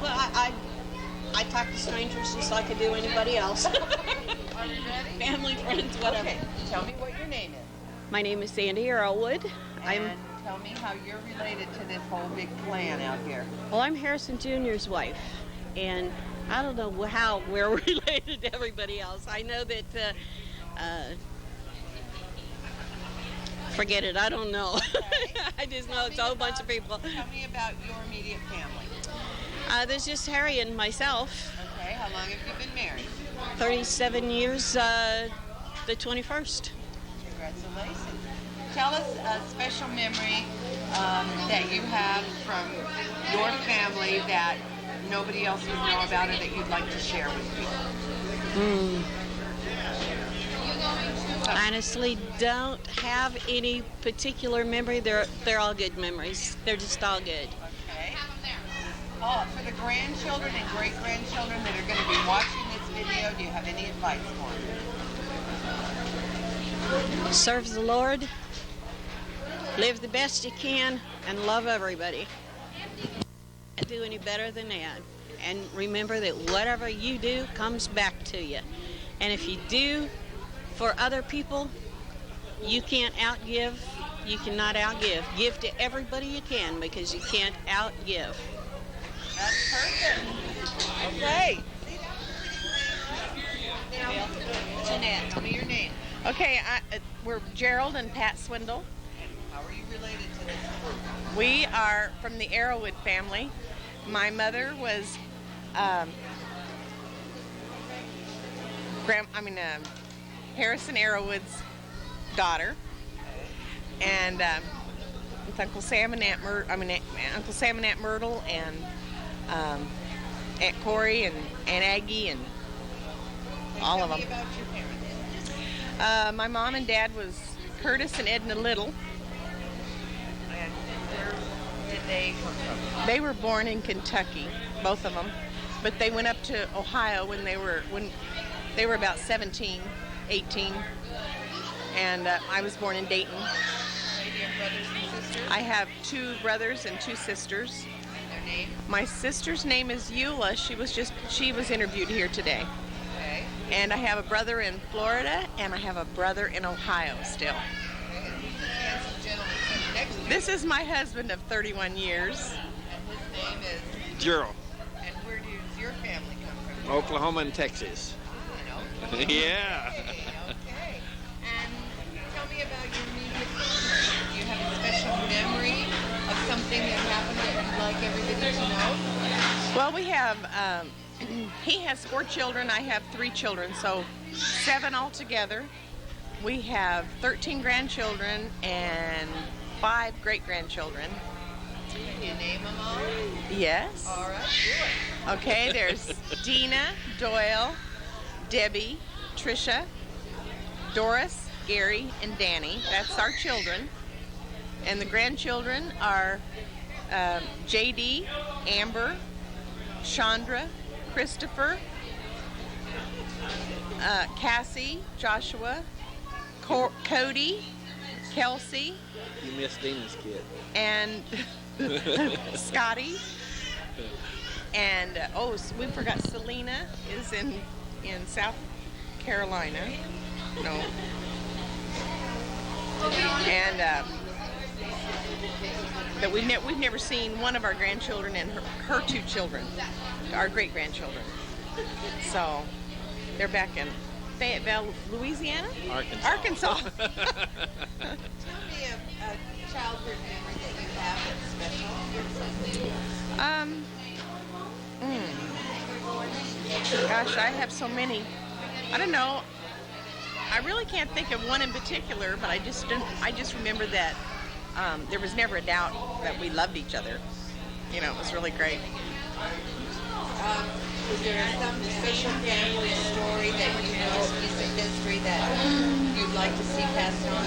Well, I talk to strangers just like I do anybody else. Are you ready? Family, friends, whatever. Okay, tell me what your name is. My name is Sandy Arrowwood. And tell me how you're related to this whole big clan out here. Well, I'm Harrison Jr.'s wife, and I don't know how we're related to everybody else. I know that, forget it, I don't know. Okay. I just know it's a whole bunch of people. Tell me about your immediate family. There's just Harry and myself. Okay, how long have you been married? 37 years, the 21st. Congratulations. Tell us a special memory that you have from your family that nobody else would know about or that you'd like to share with people. Honestly, don't have any particular memory. They're all good memories. They're just all good. Okay. Oh, for the grandchildren and great-grandchildren that are going to be watching this video, do you have any advice for them? Serve the Lord, live the best you can, and love everybody. Can't do any better than that. And remember that whatever you do comes back to you. And if you do for other people, you can't outgive. You cannot outgive. Give to everybody you can because you can't outgive. That's perfect. Okay. Now, Jeanette. tell me your name. Okay, we're Gerald and Pat Swindle. How are you related to this group? We are from the Arrowwood family. My mother was Harrison Arrowwood's daughter, and it's Uncle Sam and Uncle Sam and Aunt Myrtle, and Aunt Corey and Aunt Aggie, and all of them. Tell me about your parents. My mom and dad was Curtis and Edna Little. And where did they come from? They were born in Kentucky, both of them, but they went up to Ohio when they were about 17, 18, and I was born in Dayton. Do you have brothers and sisters? I have 2 brothers and 2 sisters. And their name? My sister's name is Eula. She was interviewed here today. Okay. And I have a brother in Florida, and I have a brother in Ohio still. Okay. And who's this handsome gentleman sitting next to you? This is my husband of 31 years. And his name is? Gerald, And where does your family come from? Oklahoma and Texas. Yeah. Okay. And tell me about your immediate family. Do you have a special memory of something that happened that you'd like everybody to know? Well, we have He has 4 children. I have 3 children, so 7 altogether. We have 13 grandchildren and 5 great-grandchildren. Can you name them all? Yes. All right, do it. Okay, there's Dina, Doyle, Debbie, Trisha, Doris, Gary, and Danny. That's our children. And the grandchildren are JD, Amber, Chandra, Christopher, Cassie, Joshua, Cody, Kelsey, You missed Dina's kid. and Scotty. And we forgot Selena is in South Carolina. No. And but we've never seen one of our grandchildren and her 2 children, our great grandchildren. So they're back in Fayetteville, Louisiana, Arkansas. Tell me a childhood memory that you have that's special. Gosh, I have so many. I don't know. I really can't think of one in particular, but I just remember that there was never a doubt that we loved each other. You know, it was really great. Is there some special family story that you know, a piece of history that you'd like to see passed on?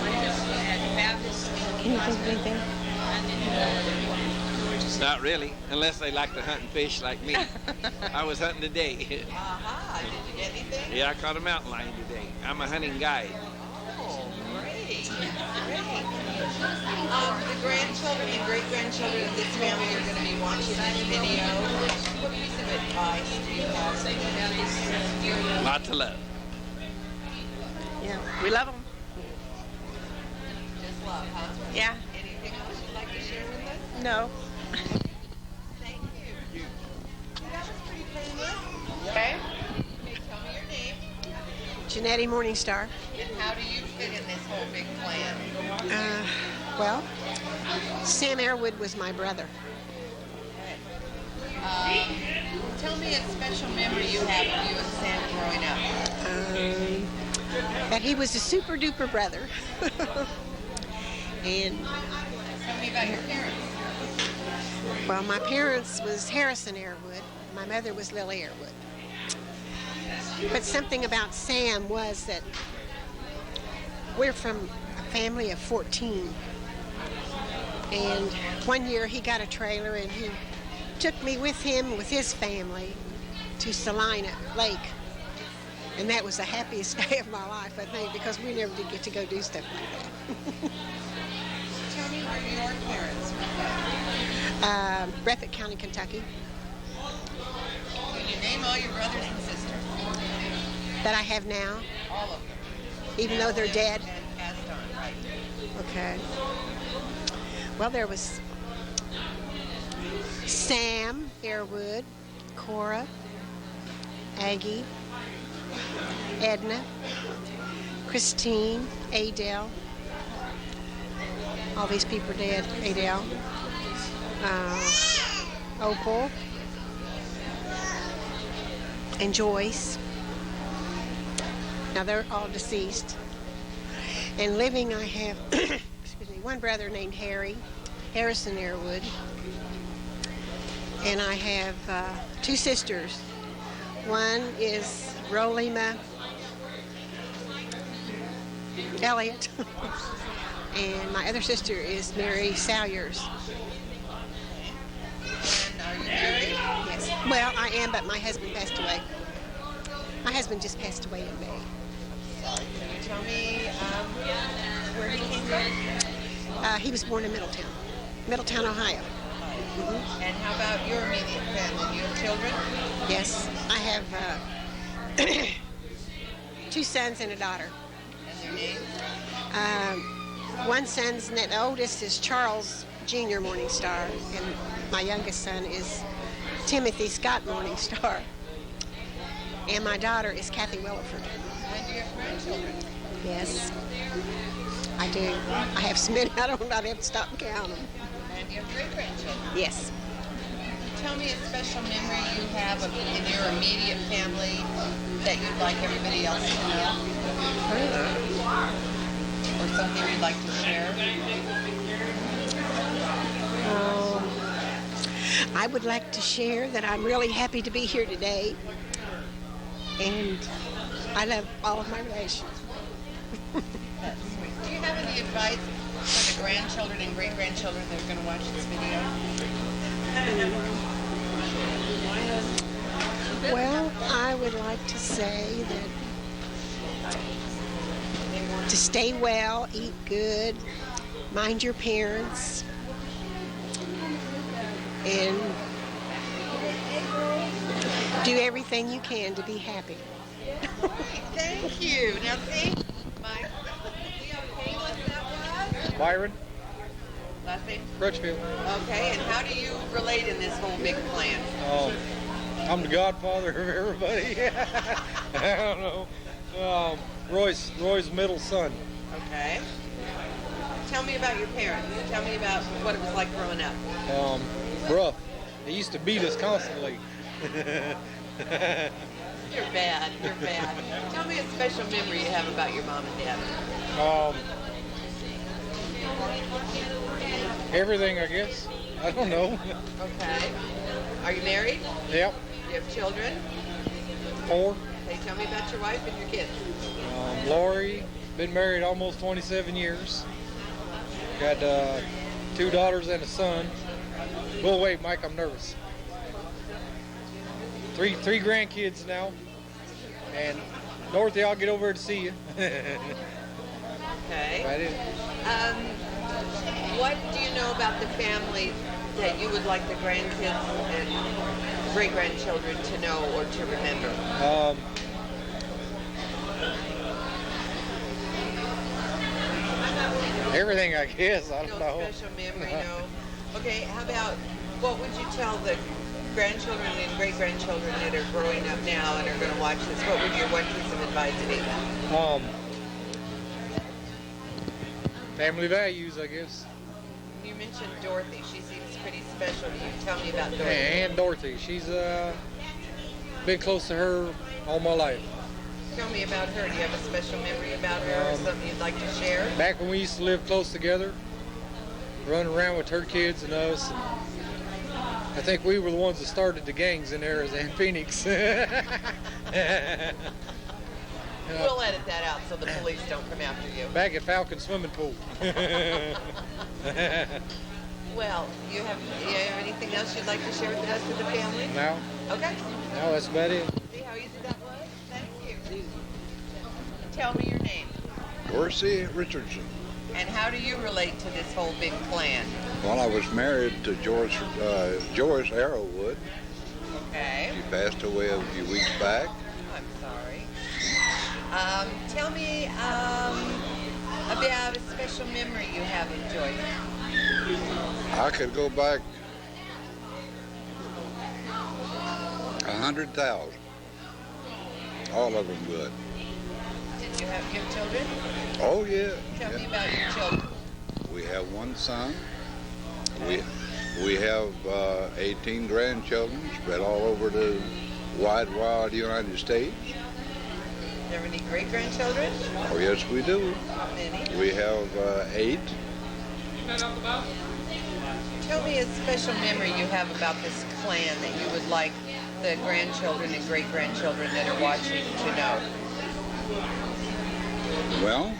Can you think of anything? Not really, unless they like to hunt and fish like me. I was hunting today. Aha, did you get anything? Yeah, I caught a mountain lion today. I'm a hunting guide. Oh, great, great. The grandchildren and great-grandchildren of this family are going to be watching this video. What piece of advice do you have? Lots of love. Yeah, we love them. Just love, huh? Yeah. Anything else you'd like to share with us? No. Thank you. That was pretty painless. Okay. Okay, tell me your name. Janetti Morningstar. And how do you fit in this whole big plan? Well, Sam Airwood was my brother. Tell me a special memory you have of you and Sam growing up. That he was a super duper brother. And Tell me about your parents. well, my parents was Harrison Airwood. My mother was Lily Airwood. But something about Sam was that we're from a family of 14. And one year he got a trailer and he took me with him with his family to Salina Lake. And that was the happiest day of my life, I think, because we never did get to go do stuff like that. Tell me where your parents were from. Breathitt County, Kentucky. Can you name all your brothers and sisters? That I have now, All of them. even though they're dead. And passed on, right? Okay. Well, there was Sam Airwood, Cora, Aggie, Edna, Christine, Adele. All these people are dead. Adele, Opal, and Joyce. Now they're all deceased. And living, I have excuse me, one brother named Harrison Airwood. And I have 2 sisters. One is Rolima Elliott. And my other sister is Mary Salyers. And are you married? Yes. Well, I am, but my husband passed away. My husband just passed away in May. Can you tell me where he came from? He was born in Middletown, Ohio. Mm-hmm. And how about your immediate family? You have children? Yes, I have 2 sons and a daughter. And their names? One son's, the oldest is Charles Jr. Morningstar, and my youngest son is Timothy Scott Morningstar. And my daughter is Kathy Williford. And do you have grandchildren? Yes, I do. I have so many, I'd have to stop and count them. And you have great-grandchildren? Yes. tell me a special memory you have in your immediate family that you'd like everybody else to know? Or something you'd like to share? I would like to share that I'm really happy to be here today, and I love all of my relations. That's sweet. Do you have any advice for the grandchildren and great-grandchildren that are going to watch this video? Well, I would like to say that to stay well, eat good, mind your parents, and do everything you can to be happy. Thank you. Now see, Mike, okay, what that was? Byron, Last name? Crutchfield. Okay, and how do you relate in this whole big plan? I'm the godfather of everybody. I don't know. Roy's middle son. Okay. Tell me about your parents. Tell me about what it was like growing up. Rough. They used to beat us constantly. You're bad. You're bad. Tell me a special memory you have about your mom and dad. Everything, I guess. I don't know. Okay. Are you married? Yep. Do you have children? 4. Okay, tell me about your wife and your kids. Lori, been married almost 27 years. Got 2 daughters and a son. Oh, wait, Mike, I'm nervous. Three grandkids now. And Dorothy, I'll get over to see you. Okay. Right in. What do you know about the family that you would like the grandkids and great-grandchildren to know or to remember? Everything, I guess. I don't know. No special memory, no. Okay, how about what would you tell the grandchildren and great-grandchildren that are growing up now and are going to watch this? What would your one piece of advice be? Family values, I guess. You mentioned Dorothy. She seems pretty special to you. Tell me about Dorothy. And Dorothy. She's been close to her all my life. Tell me about her. Do you have a special memory about her or something you'd like to share? Back when we used to live close together, running around with her kids and us. And I think we were the ones that started the gangs in Arizona and Phoenix. We'll edit that out so the police don't come after you. Back at Falcon Swimming Pool. Well, you have anything else you'd like to share with the rest of the family? No. Okay. No, that's about it. See how easy that was? Thank you. Tell me your name. Dorsey Richardson. And how do you relate to this whole big plan? Well, I was married to Joyce Arrowwood. Okay. She passed away a few weeks back. I'm sorry. Tell me about a special memory you have of Joyce. I could go back 100,000. All of them good. Did you have children? Oh, yeah. Tell me about your children. We have one son. We have 18 grandchildren spread all over the wide, wild United States. Do you have any great-grandchildren? Oh, yes, we do. How many? We have 8. Tell me a special memory you have about this clan that you would like the grandchildren and great-grandchildren that are watching to know. Well,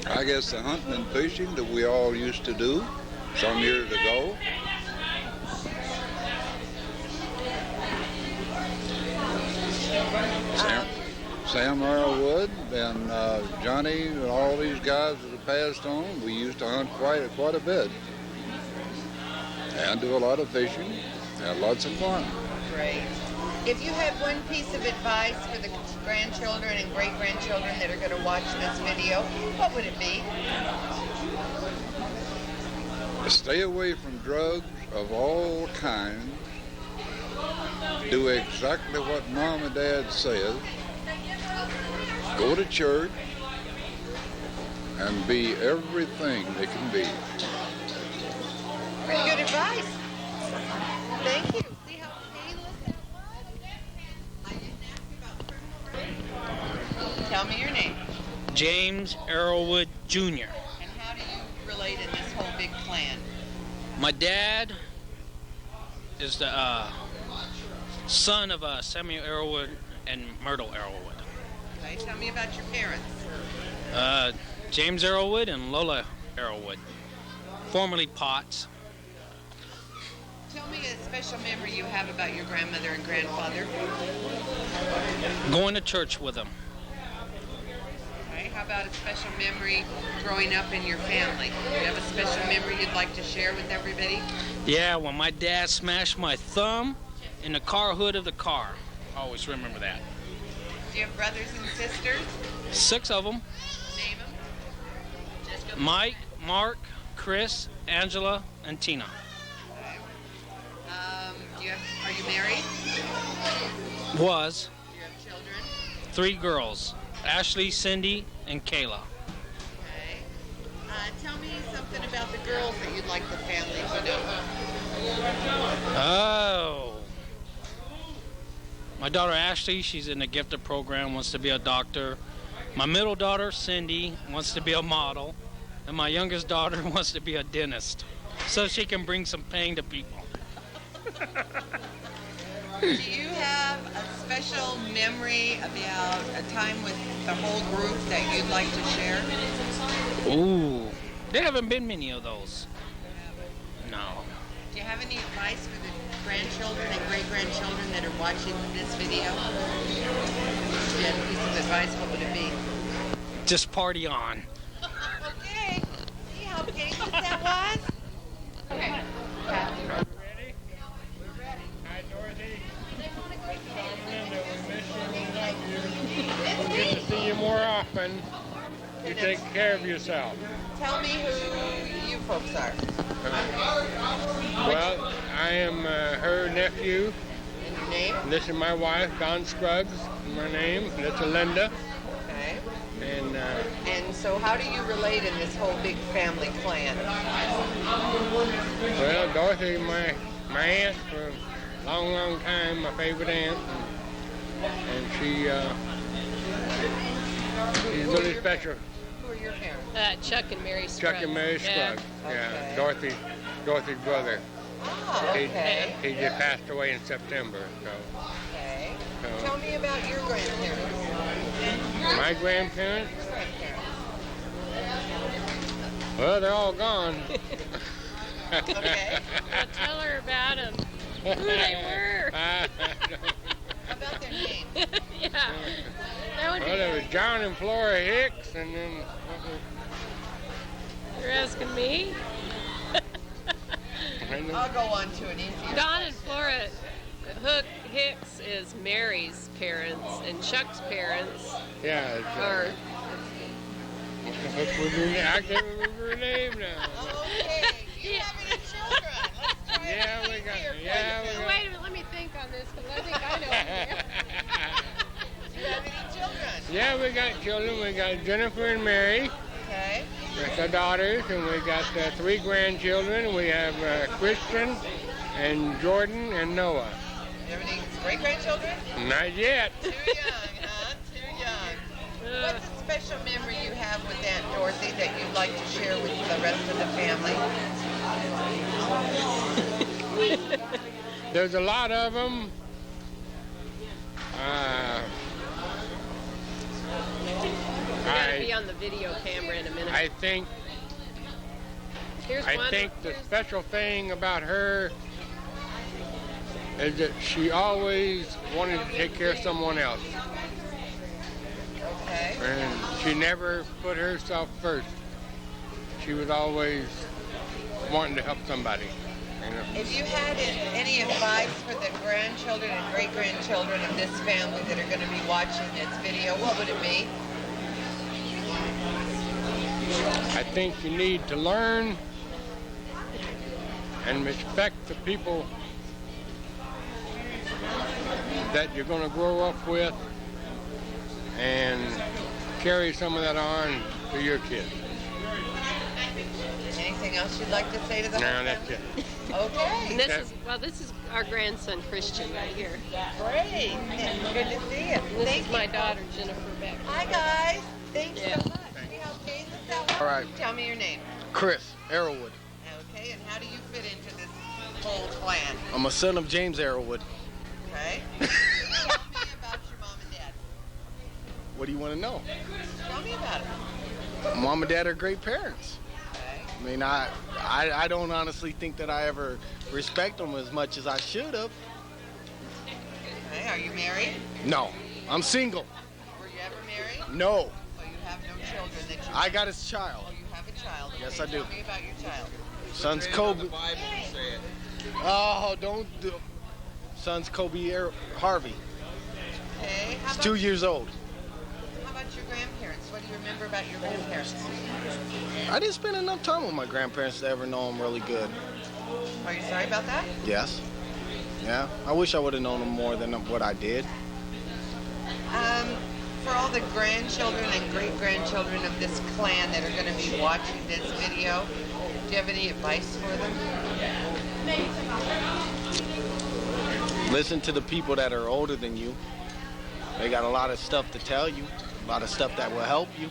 I guess the hunting and fishing that we all used to do some years ago. Sam Arrowwood and Johnny and all these guys that have passed on, we used to hunt quite a bit and do a lot of fishing and lots of fun. Great. If you had one piece of advice for the grandchildren and great-grandchildren that are going to watch this video, what would it be? Stay away from drugs of all kinds. Do exactly what Mom and Dad says. Go to church. and be everything they can be. Pretty good advice. Thank you. See how painless that was? I didn't ask you about. Tell me your name. James Arrowwood Jr. And how do you relate in this whole big plan? My dad is the son of Samuel Arrowwood and Myrtle Arrowwood. Okay, tell me about your parents. James Arrowwood and Lola Arrowwood, formerly Potts. Tell me a special memory you have about your grandmother and grandfather. Going to church with them. Okay, how about a special memory growing up in your family? Do you have a special memory you'd like to share with everybody? Yeah, when my dad smashed my thumb in the car hood of the car. I always remember that. Do you have brothers and sisters? 6 of them. Name them. Mike, Mark, Chris, Angela, and Tina. Are you married? Was. Do you have children? 3 girls, Ashley, Cindy, and Kayla. Okay. Tell me something about the girls that you'd like the family to know. Oh. My daughter Ashley, she's in the gifted program, wants to be a doctor. My middle daughter Cindy wants to be a model. And my youngest daughter wants to be a dentist, so she can bring some pain to people. Do you have a special memory about a time with the whole group that you'd like to share? Ooh, there haven't been many of those. No. Do you have any advice for the grandchildren and great-grandchildren that are watching this video? If you had a piece of advice, what would it be? Just party on. Okay. See how painless that was? Okay. We'll get to see you more often. You take care of yourself. Tell me who you folks are. Well, I am her nephew. And your name? This is my wife, Don Scruggs. My name. That's Linda. Okay. And so how do you relate in this whole big family clan? Well, Dorothy, my aunt for a long, long time, my favorite aunt. And she's really special. Who are your parents? Chuck and Mary Scruggs. Chuck and Mary Scruggs. Yeah. Dorothy's brother. Oh, okay. He just passed away in September. So. Okay. Tell me about your grandparents. My grandparents? Well, they're all gone. Okay. Well, tell her about them. Who they were. How about their name? Yeah. That would Well, there was John and Flora Hicks, and then... You're asking me? I'll go on to an easier Don and Flora Hicks is Mary's parents, and Chuck's parents Yeah. are... I can't remember her name now. Okay. Do you have any children? Let's try Yeah, we got. Yeah, we got. Wait a minute, let me think on this, because I think I know. Do you have any children? Yeah, we got children. We got Jennifer and Mary. Okay. That's our daughters, and we got 3 grandchildren. We have Christian and Jordan and Noah. Do you have any great-grandchildren? Not yet. Too young, huh? Too young. What's a special memory you have with Aunt Dorothy that you'd like to share with the rest of the family? There's a lot of them. We're going to be on the video camera in a minute. I think the special thing about her is that she always wanted to take care of someone else. Okay. And she never put herself first. She was always wanting to help somebody. You know? If you had any advice for the grandchildren and great-grandchildren of this family that are going to be watching this video, what would it be? I think you need to learn and respect the people that you're going to grow up with and carry some of that on to your kids. Anything else you'd like to say to the No, whole that's family? it. Okay. And this is our grandson Christian right here. Great. Good to see you. This Thank is my you. daughter Jennifer Beck. Hi, guys. Thanks Yeah. so much. See how painless that was? All right. Tell me your name. Chris Arrowwood. Okay, and how do you fit into this whole clan? I'm a son of James Arrowwood. Okay. Tell me about your mom and dad. What do you want to know? Tell me about it. Mom and dad are great parents. Okay. I mean, I don't honestly think that I ever respect them as much as I should have. Okay, are you married? No, I'm single. Were you ever married? No, So you have no children that you I got a child. Oh, you have a child. Yes, Okay, I do. Tell me about your child. Son's Kobe. Oh, don't do. Son's Harvey. Okay. He's 2 years old. How about your grandparents? What do you remember about your grandparents? I didn't spend enough time with my grandparents to ever know them really good. Are you sorry about that? Yes. Yeah. I wish I would have known them more than what I did. For all the grandchildren and great-grandchildren of this clan that are going to be watching this video, do you have any advice for them? Listen to the people that are older than you. They got a lot of stuff to tell you, a lot of stuff that will help you.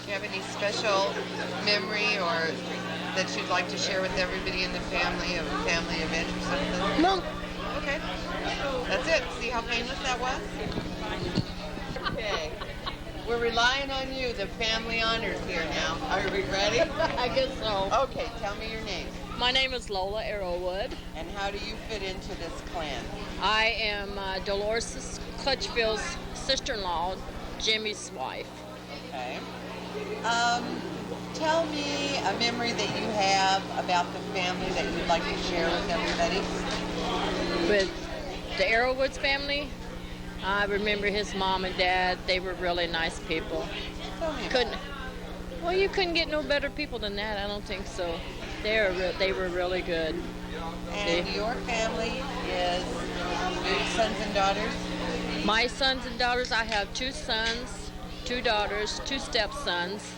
Do you have any special memory or that you'd like to share with everybody in the family of a family event or something? No. Okay. That's it. See how painless that was? Okay. We're relying on you, the family honors here now. Are we ready? I guess so. Okay, tell me your name. My name is Lola Arrowwood. And how do you fit into this clan? I am Dolores Crutchfield's sister-in-law, Jimmy's wife. Okay. Tell me a memory that you have about the family that you'd like to share with everybody. With the Arrowwoods family, I remember his mom and dad. They were really nice people. Well, you couldn't get no better people than that. I don't think so. They were really good. And your family is your sons and daughters? My sons and daughters, I have 2 sons, 2 daughters, 2 stepsons.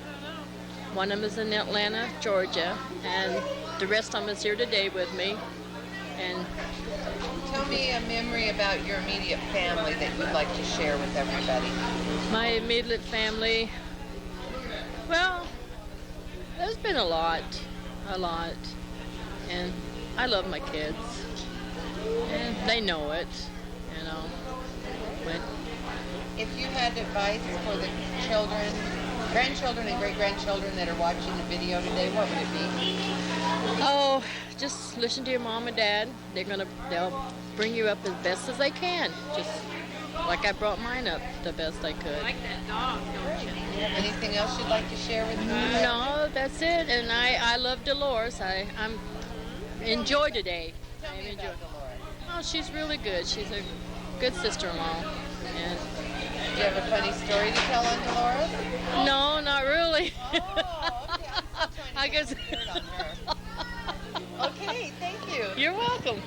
One of them is in Atlanta, Georgia, and the rest of them is here today with me. And tell me a memory about your immediate family that you'd like to share with everybody. My immediate family, well, there's been a lot. And I love my kids. And they know it, you know. But if you had advice for the children, grandchildren and great-grandchildren that are watching the video today, what would it be? Oh, just listen to your mom and dad. They'll bring you up as best as they can. Just like I brought mine up the best I could. Like that dog, don't you? Anything else you'd like to share with me? No, that's it. And I love Dolores. I'm enjoy today. Tell me about Dolores. Oh, she's really good. She's a good sister-in-law. And do you have a funny story to tell on Dolores? No, not really. Oh, okay. I guess. Okay, thank you. You're welcome.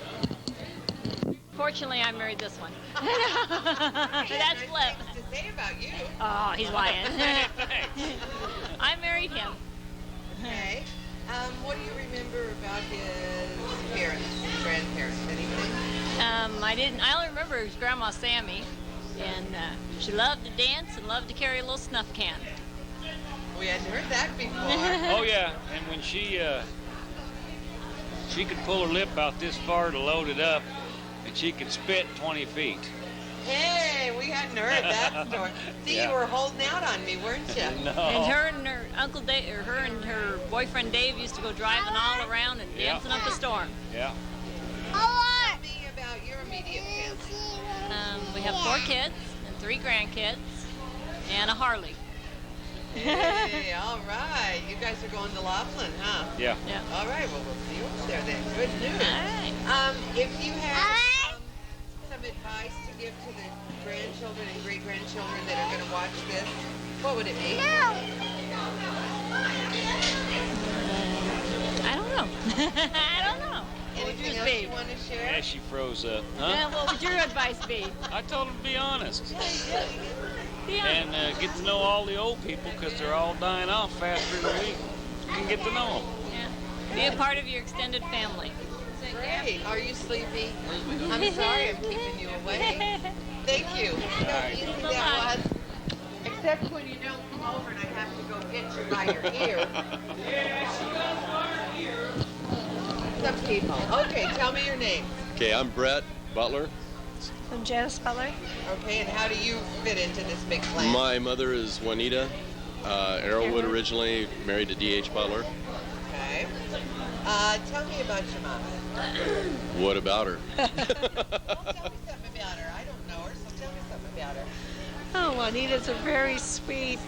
Fortunately, I married this one. That's That's Flip. to say about you. Oh, he's lying. I married him. Okay. What do you remember about his parents, his grandparents? Anything? I only remember his grandma Sammy, and she loved to dance and loved to carry a little snuff can. We hadn't heard that before. Oh yeah, and when she could pull her lip out this far to load it up, and she could spit 20 feet. Hey, we hadn't heard that story. See, Yeah. you were holding out on me, weren't you? No. And her and her Uncle Dave, or her and her boyfriend Dave used to go driving all around and Yeah. dancing up a storm. Yeah. Tell me about your immediate family. We have 4 kids and 3 grandkids and a Harley. Hey, all right. You guys are going to Laughlin, huh? Yeah. Yeah. All right, well, we'll see you over there then. Good news. All right. If you had some advice to give to the grandchildren and great-grandchildren that are going to watch this, what would it be? I don't know. I don't know. Anything yours else be? you want to share? Yeah, she froze up. Huh? Yeah, what would your advice be? I told her to be honest. and get to know all the old people because they're all dying off faster than we can get to know them. Yeah. Be a part of your extended family. Great. Are you sleepy? I'm sorry I'm keeping you awake. Thank you. See how easy that was? Except when you don't come over and I have to go get you by your ear. Some people. Okay, tell me your name. Okay, I'm Brett Butler. I'm Janice Butler. Okay, and how do you fit into this big plan? My mother is Juanita Arrowwood, originally married to D.H. Butler. Okay. Tell me about your mama. What about her? Tell me something about her. I don't know her, so tell me something about her. Oh, Juanita's a very sweet,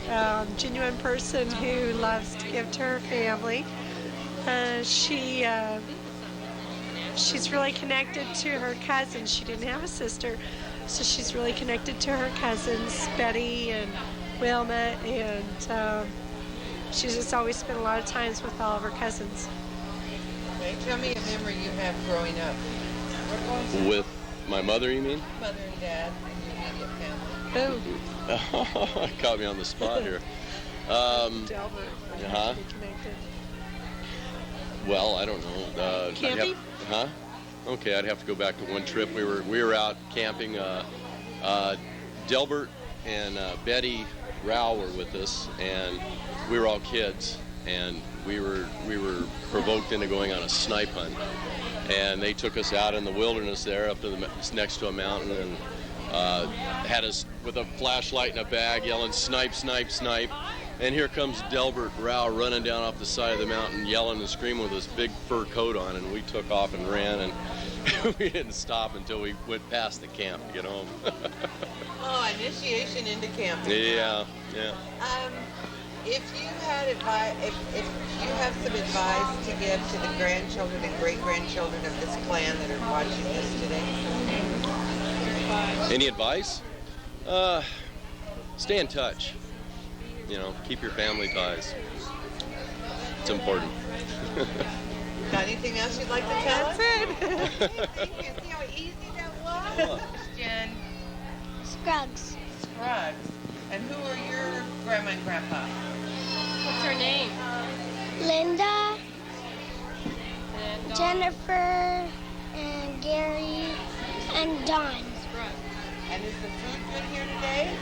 genuine person who loves to give to her family. She's really connected to her cousins. She didn't have a sister, so she's really connected to her cousins, Betty and Wilma, and she's just always spent a lot of times with all of her cousins. Okay, tell me a memory you have growing up. With my mother, you mean? Mother and dad and your immediate family. Oh. Caught me on the spot here. Delbert. Uh-huh. Well, I don't know. Camping? Okay, I'd have to go back to one trip. We were out camping. Delbert and Betty Rao were with us, and we were all kids, and we were provoked into going on a snipe hunt. And they took us out in the wilderness there, up to next to a mountain, and had us with a flashlight and a bag, yelling "Snipe, snipe, snipe!" And here comes Delbert Rao running down off the side of the mountain, yelling and screaming with this big fur coat on, and we took off and ran, and we didn't stop until we went past the camp to get home. Oh, initiation into camping. Yeah. If you had advice, if you have some advice to give to the grandchildren and great-grandchildren of this clan that are watching this today? Any advice? Stay in touch. Keep your family ties. It's important. Got anything else you'd like to tell us? That's it. Thank you. See how easy that was? Jen. Scruggs. Scruggs. And who are your grandma and grandpa? What's her name? Linda, Jennifer, and Gary, and Don. And is the food good here today?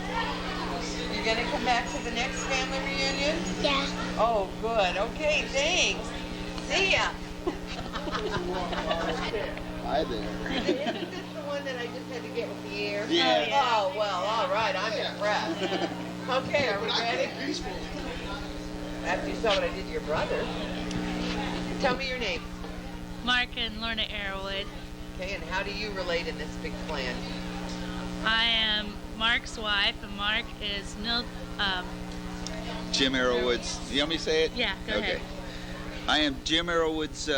You're going to come back to the next family reunion? Yeah. Oh, good. Okay, thanks. See ya. Hi there. Isn't this the one that I just had to get with the ear? Yeah. Oh, well, all right. I'm impressed. Okay, are we ready? After you saw what I did to your brother. Tell me your name. Mark and Lorna Arrowwood. Okay, and how do you relate in this big clan? I am Mark's wife, and Mark is Jim Arrowwood's. You want me to say it? Yeah, go ahead. I am Jim Arrowwood's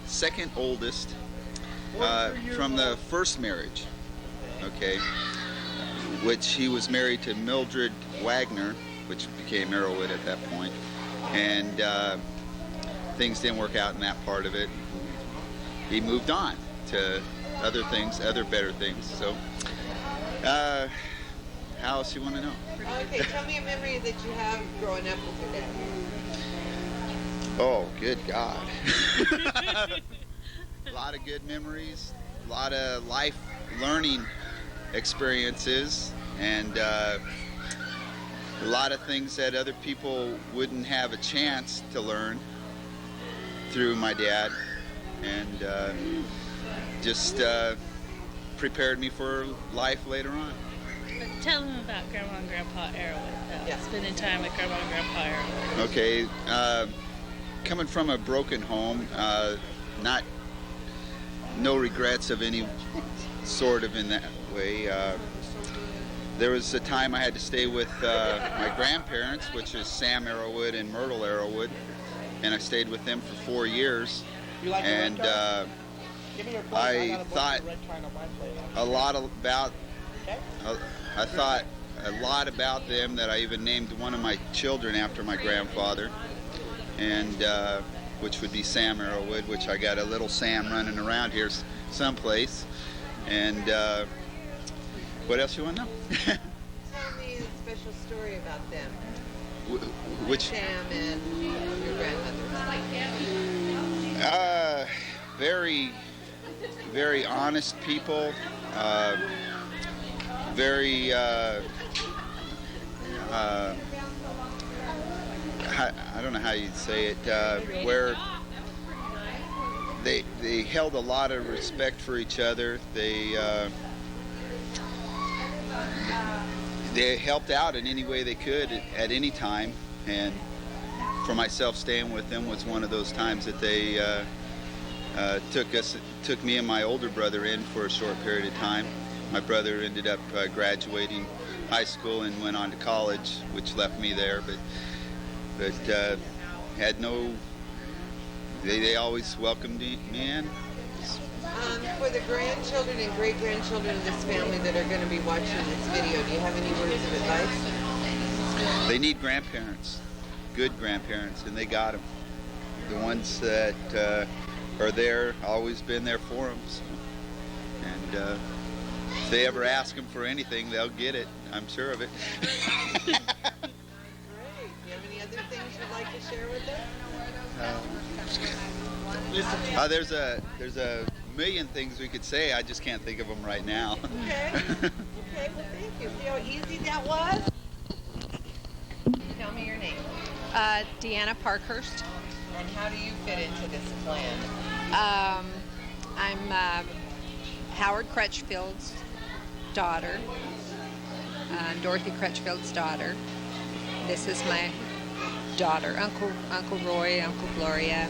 second oldest from the first marriage. Okay, which he was married to Mildred Wagner, which became Arrowwood at that point, and things didn't work out in that part of it. He moved on to other things, other better things. So. How else you want to know? Okay, tell me a memory that you have growing up with your dad. Oh, good God. A lot of good memories, a lot of life learning experiences, and a lot of things that other people wouldn't have a chance to learn through my dad, and just prepared me for life later on. Tell them about Grandma and Grandpa Arrowwood, spending time with Grandma and Grandpa Arrowwood. Okay, coming from a broken home, no regrets of any sort of in that way. There was a time I had to stay with my grandparents, which is Sam Arrowwood and Myrtle Arrowwood, and I stayed with them for 4 years. And I thought a lot about them, that I even named one of my children after my grandfather, and which would be Sam Arrowwood, which I got a little Sam running around here someplace. And what else you want to know? Tell me a special story about them. Which? Sam and your grandmother. Very, very honest people. Very. I don't know how you'd say it. Where they held a lot of respect for each other. They helped out in any way they could at any time, and for myself, staying with them was one of those times that they took me and my older brother in for a short period of time. My brother ended up graduating high school and went on to college, which left me there, but had no. They always welcomed me in. For the grandchildren and great-grandchildren of this family that are going to be watching this video, do you have any words of advice? They need grandparents, good grandparents, and they got them. The ones that are there, always been there for them. So. And if they ever ask them for anything, they'll get it. I'm sure of it. Great. Do you have any other things you'd like to share with us? There's a million things we could say. I just can't think of them right now. Okay. Okay. Well, thank you. See how easy that was? Tell me your name. Deanna Parkhurst. And how do you fit into this plan? I'm Howard Crutchfield's daughter, Dorothy Crutchfield's daughter. This is my daughter, Uncle Roy, Uncle Gloria.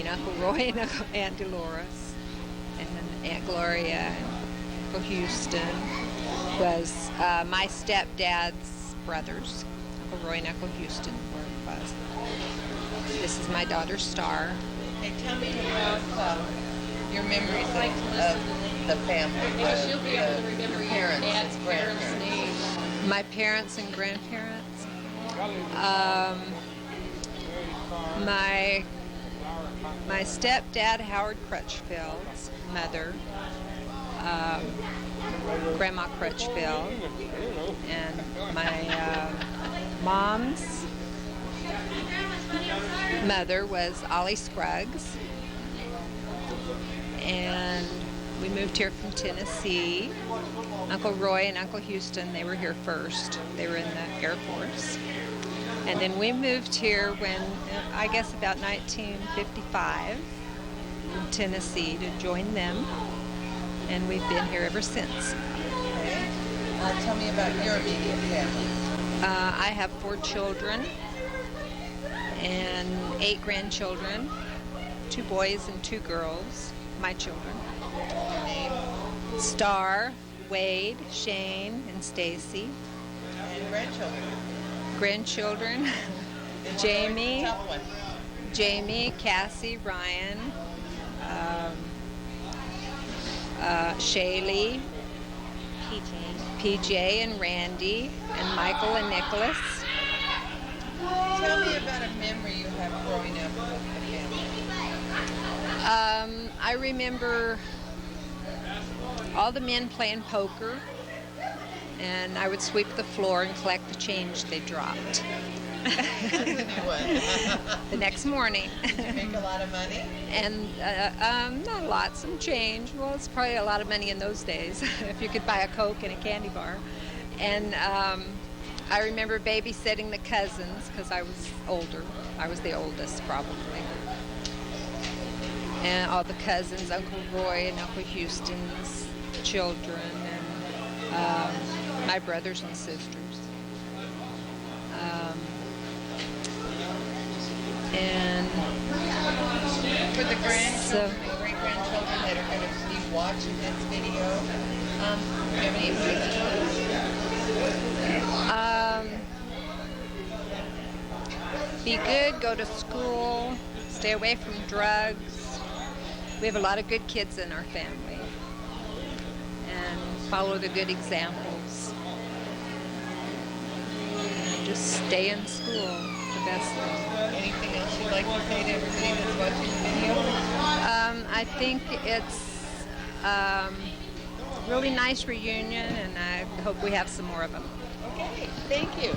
Uncle Roy and Aunt Dolores, and Aunt Gloria, and Uncle Houston was my stepdad's brothers. Uncle Roy and Uncle Houston was. This is my daughter Star. Hey, tell me about your memories of the family. She'll be able to remember your parents, dad's parents' names. My parents and grandparents. My stepdad, Howard Crutchfield's mother, Grandma Crutchfield, and my mom's mother was Ollie Scruggs, and we moved here from Tennessee. Uncle Roy and Uncle Houston, they were here first. They were in the Air Force. And then we moved here when, I guess about 1955, from Tennessee to join them. And we've been here ever since. Okay. Tell me about your immediate family. I have 4 children and 8 grandchildren, 2 boys and 2 girls, my children. Name? Star, Wade, Shane, and Stacy. And grandchildren? Grandchildren, Jamie, Cassie, Ryan, Shaylee, PJ and Randy, and Michael and Nicholas. Tell me about a memory you have growing up with the family. I remember all the men playing poker, and I would sweep the floor and collect the change they dropped. The next morning. Did you make a lot of money? And not a lot, some change. Well, it's probably a lot of money in those days, if you could buy a Coke and a candy bar. And I remember babysitting the cousins, because I was older. I was the oldest, probably. And all the cousins, Uncle Roy and Uncle Houston's children, and my brothers and sisters. And for the grandchildren and great-grandchildren that are going to be watching this video, do you have any advice? Be good, go to school, stay away from drugs. We have a lot of good kids in our family. And follow the good examples. And just stay in school, the best thing. Anything else you'd like to say to everybody that's watching the video? I think it's a really nice reunion, and I hope we have some more of them. Okay, thank you.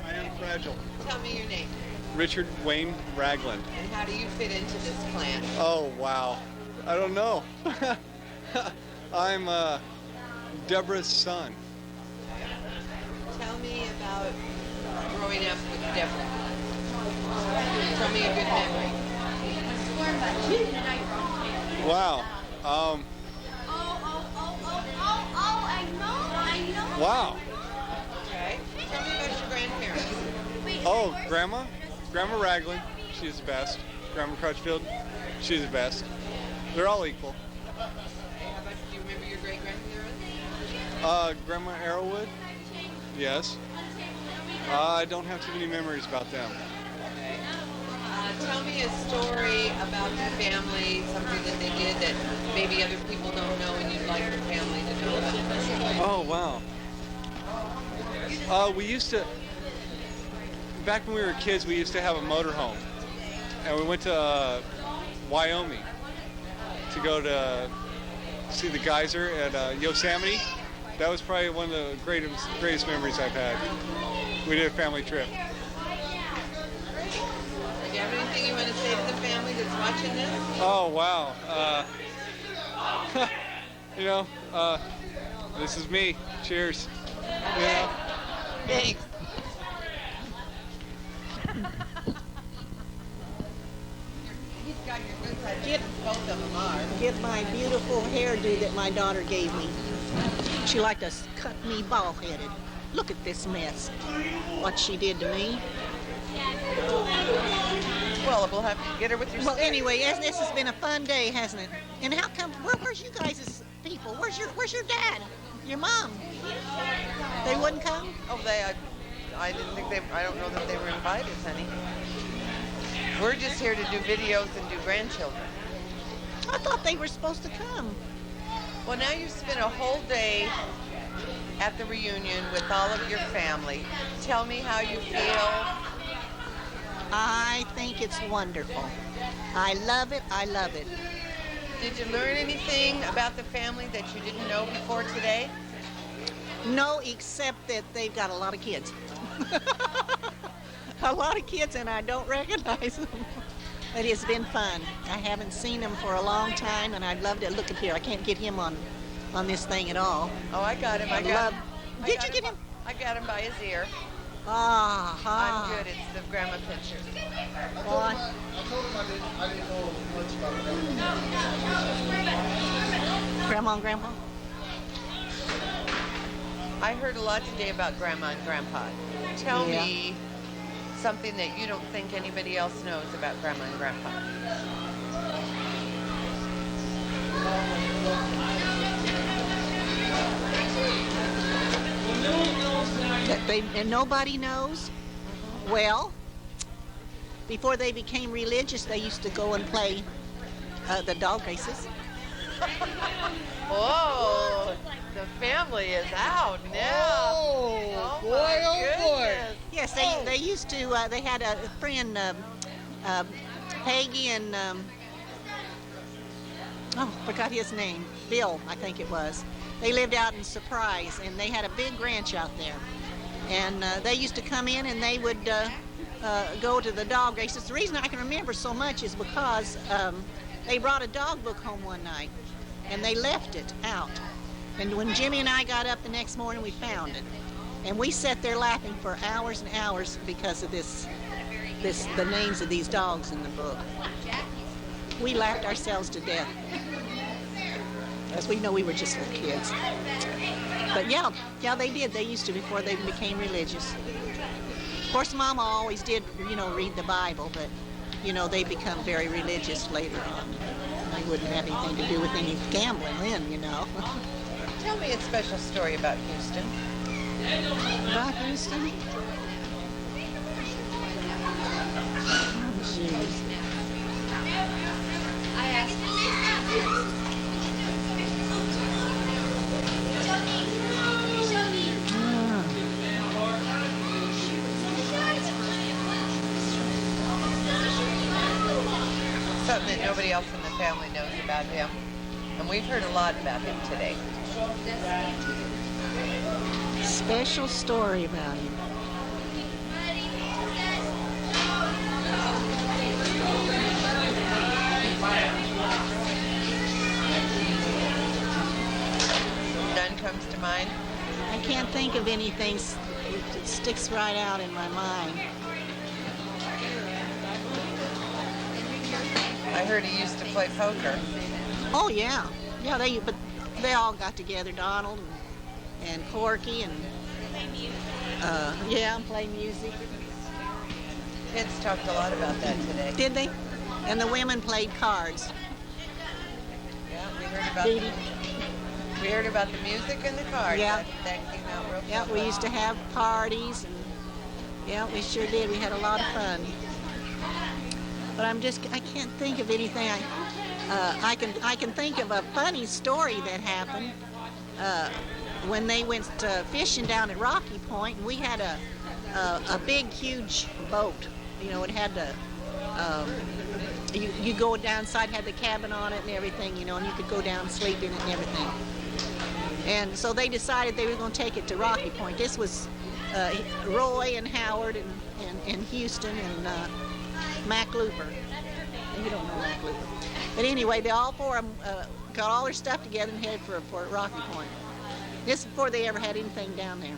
I am fragile. Tell me your name. Richard Wayne Ragland. And how do you fit into this plant? Oh, wow. I don't know. I'm Deborah's son. Tell me about growing up with Deborah. Tell me a good memory. Wow. Wow. Okay. Tell me about your grandparents. Oh, Grandma Ragland, she's the best. Grandma Crutchfield, she's the best. They're all equal. How about, do you remember your great-grandparents? Grandma Arrowwood, yes. I don't have too many memories about them. Okay. Tell me a story about your family, something that they did that maybe other people don't know and you'd like your family to know about. Oh, wow. We used to, back when we were kids, we used to have a motorhome. And we went to Wyoming to go to see the geyser at Yosemite. That was probably one of the greatest memories I've had. We did a family trip. Do you have anything you want to say to the family that's watching this? Oh, wow. You know, this is me. Cheers. You know? Thanks. He's got your good side. Both of them are. Get my beautiful hairdo that my daughter gave me. She liked to cut me bald-headed. Look at this mess. What she did to me. Well, we'll have to get her with your Well, anyway, this has been a fun day, hasn't it? And how come? Where's you guys' people? Where's your dad? Your mom? They wouldn't come? Oh, I didn't think I don't know that they were invited, honey. We're just here to do videos and do grandchildren. I thought they were supposed to come. Well, now you've spent a whole day at the reunion with all of your family. Tell me how you feel. I think it's wonderful. I love it. I love it. Did you learn anything about the family that you didn't know before today? No, except that they've got a lot of kids. A lot of kids, and I don't recognize them. But it's been fun. I haven't seen him for a long time, and I'd love to look at here. I can't get him on this thing at all. Oh, I got him. Did you get him? I got him by his ear. Ah, I'm good. It's the grandma picture. Well, I told him I didn't know much about Grandma and Grandpa? I heard a lot today about Grandma and Grandpa. Tell me something that you don't think anybody else knows about Grandma and Grandpa. And nobody knows? Well, before they became religious, they used to go and play the dog races. Oh, the family is out now. Oh boy, oh boy. Yes, they used to, they had a friend, Peggy and, forgot his name, Bill, I think it was. They lived out in Surprise, and they had a big ranch out there. And they used to come in and they would go to the dog races. The reason I can remember so much is because they brought a dog book home one night, and they left it out. And when Jimmy and I got up the next morning, we found it. And we sat there laughing for hours and hours because of the names of these dogs in the book. We laughed ourselves to death. As we know, we were just little kids. But yeah, they did. They used to before they became religious. Of course, Mama always did, read the Bible, but, they become very religious later on. They wouldn't have anything to do with any gambling then, Tell me a special story about Houston. About Houston? Oh, jeez. Something that nobody else in the family knows about him. And we've heard a lot about him today. Special story about him. None comes to mind? I can't think of anything that sticks right out in my mind. I heard he used to play poker. Oh yeah, yeah. They all got together, Donald and Corky, and play music. Kids talked a lot about that today. Did they? And the women played cards. Yeah, we heard about the music and the cards. Yeah. That came out real Yeah, we used to have parties, and yeah, we sure did. We had a lot of fun. But I can't think of anything. I can think of a funny story that happened when they went fishing down at Rocky Point, and we had a big, huge boat. You know, it had you go down inside, had the cabin on it and everything, you know, and you could go down and sleep in it and everything. And so they decided they were going to take it to Rocky Point. This was Roy and Howard and Houston and Mac Looper. You don't know Mac Looper. But anyway, they all four of them got all their stuff together and headed for Rocky Point. This is before they ever had anything down there.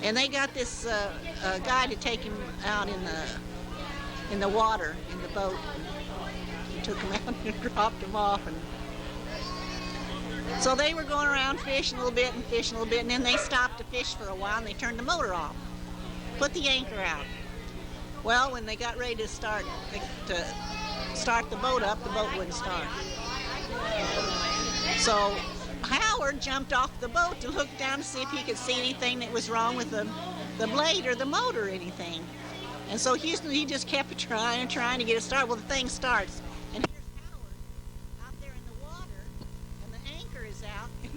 And they got this guy to take him out in the water, in the boat. And took him out and dropped him off. And so they were going around fishing a little bit, and then they stopped to fish for a while, and they turned the motor off. Put the anchor out. Well, when they got ready to start the boat up, the boat wouldn't start. So Howard jumped off the boat to look down to see if he could see anything that was wrong with the blade or the motor or anything. And so Houston, he just kept trying to get it started. Well, the thing starts, and here's Howard out there in the water, and the anchor is out, and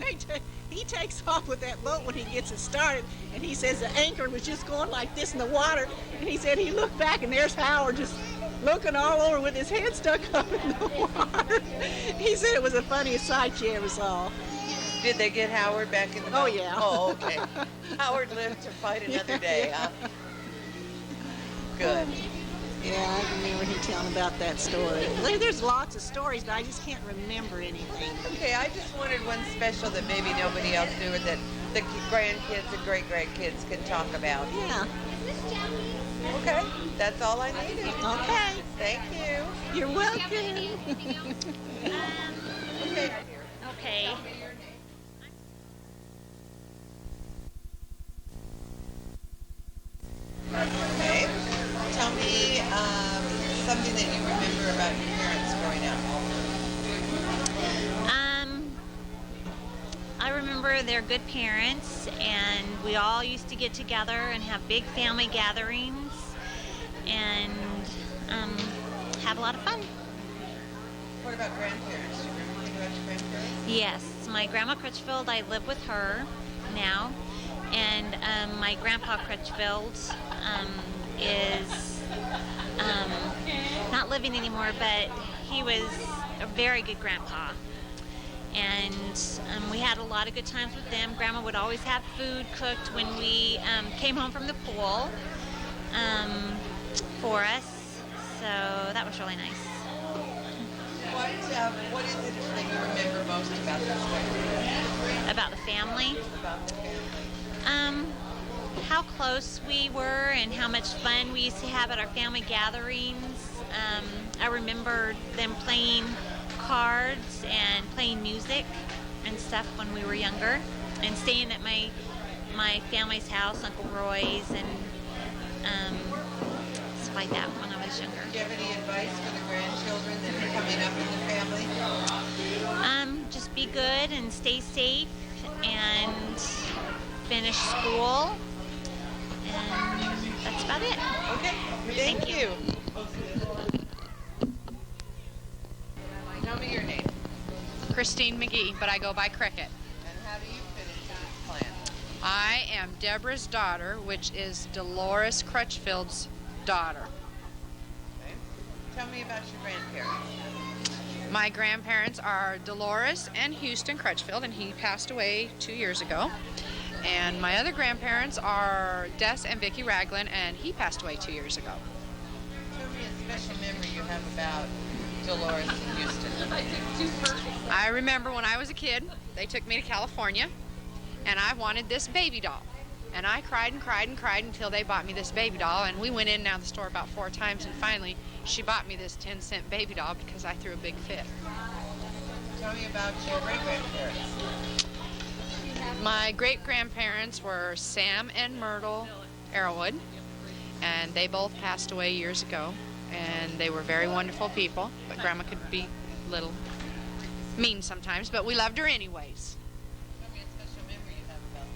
he takes off with that boat when he gets it started, and he says the anchor was just going like this in the water, and he said he looked back, and there's Howard just looking all over with his head stuck up in the water. He said it was the funniest sight you ever saw. Did they get Howard back in the boat? Oh, yeah. Oh, okay. Howard lived to fight another day, huh? Good. Yeah, I remember him telling about that story. There's lots of stories, but I just can't remember anything. Okay, I just wanted one special that maybe nobody else knew or that the grandkids and great-grandkids can talk about. Yeah. Okay, that's all I needed. Okay. Thank you. You're welcome. Okay. Okay. Okay. Tell me something that you remember about your parents growing up. I remember they're good parents, and we all used to get together and have big family gatherings and have a lot of fun. What about grandparents? Do you remember anything about your grandparents? Yes, my grandma Crutchfield, I live with her now, and my grandpa Crutchfield is not living anymore, but he was a very good grandpa. And we had a lot of good times with them. Grandma would always have food cooked when we came home from the pool for us, so that was really nice. What is it that you remember most about this family? About the family? How close we were and how much fun we used to have at our family gatherings. I remember them playing cards and playing music and stuff when we were younger, and staying at my family's house, Uncle Roy's, and stuff like that when I was younger. Do you have any advice for the grandchildren that are coming up in the family? Just be good and stay safe and finish school, and that's about it. Okay, thank you. Tell me your name. Christine McGee, but I go by Cricket. And how do you fit into this plan? I am Deborah's daughter, which is Dolores Crutchfield's daughter. Okay. Tell me about your grandparents. My grandparents are Dolores and Houston Crutchfield, and he passed away 2 years ago. And my other grandparents are Des and Vicki Ragland, and he passed away 2 years ago. Tell me a special memory you have about Dolores and Houston. I remember when I was a kid, they took me to California, and I wanted this baby doll. And I cried and cried and cried until they bought me this baby doll, and we went in and out of the store about 4 times, and finally she bought me this 10-cent baby doll because I threw a big fit. Tell me about your great-grandparents. My great-grandparents were Sam and Myrtle Arrowwood, and they both passed away years ago, and they were very wonderful people, but Grandma could be a little mean sometimes, but we loved her anyways. Tell me a special memory you have about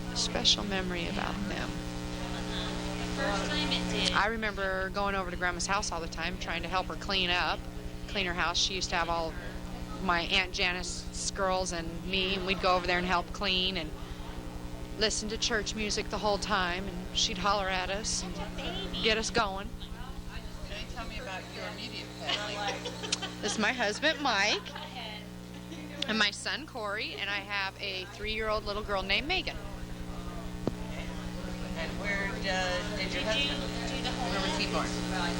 them. Special memory about them. I remember going over to Grandma's house all the time, trying to help her clean her house. She used to have all my Aunt Janice's girls and me, and we'd go over there and help clean and listen to church music the whole time, and she'd holler at us and get us going. Can you tell me about your immediate family? This is my husband, Mike, and my son, Corey, and I have a 3-year-old little girl named Megan. And where did your husband, where was he born?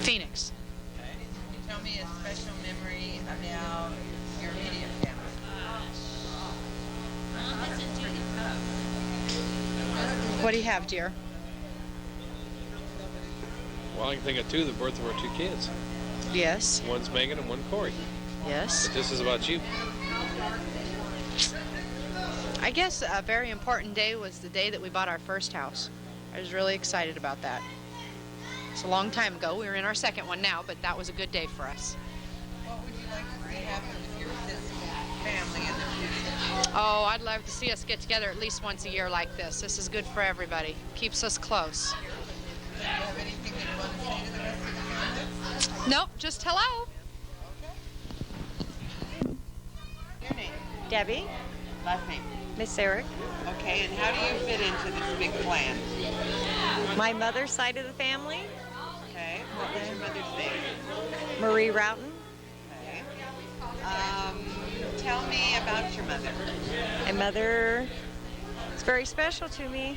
Phoenix. Okay. Can you tell me a special memory about your immediate family? What do you have, dear? Well, I can think of 2, the birth of our 2 kids. Yes. One's Megan and one Corey. Yes. But this is about you. I guess a very important day was the day that we bought our first house. I was really excited about that. It's a long time ago. We're in our second one now, but that was a good day for us. What would you like to see happen with your family in the future? Oh, I'd love to see us get together at least once a year like this. This is good for everybody. Keeps us close. Do you have anything that you want to say to the rest of the family? Nope, just hello. Your name? Debbie. Last name? Miss Eric. Okay, and how do you fit into this big plan? My mother's side of the family. Okay, what was your mother's name? Marie Roughton. Okay. Tell me about your mother. My mother is very special to me,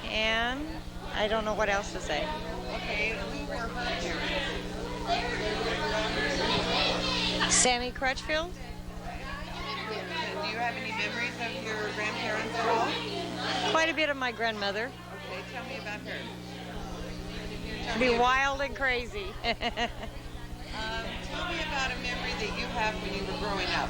and I don't know what else to say. Okay, who were her parents? Sammy Crutchfield. And do you have any memories of your grandparents at all? Quite a bit of my grandmother. Okay, tell me about her. Be wild and crazy. Tell me about a memory that you have when you were growing up.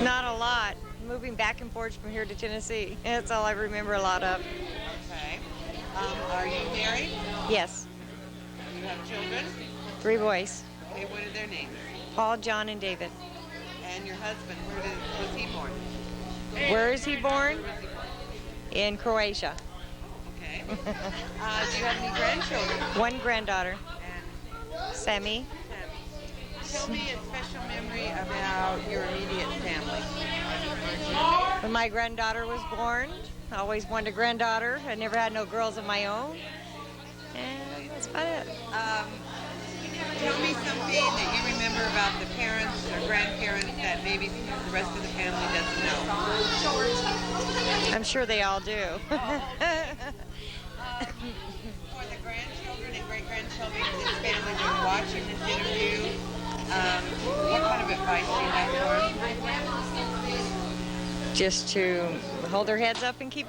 Not a lot. Moving back and forth from here to Tennessee. That's all I remember a lot of. Okay. Are you married? Yes. Do you have children? 3 boys. Okay, what are their names? Paul, John, and David. And your husband, was he born? Where is he born? In Croatia. Okay. Do you have any grandchildren? 1 granddaughter. And Sammy. Tell me a special memory about your immediate family. When my granddaughter was born, I always wanted a granddaughter. I never had no girls of my own. And that's about it. Tell me something that you remember about the parents or grandparents that maybe the rest of the family doesn't know. I'm sure they all do. For the grandchildren and great-grandchildren in this family that are watching this interview, what kind of advice do you have for them? Just to hold their heads up and keep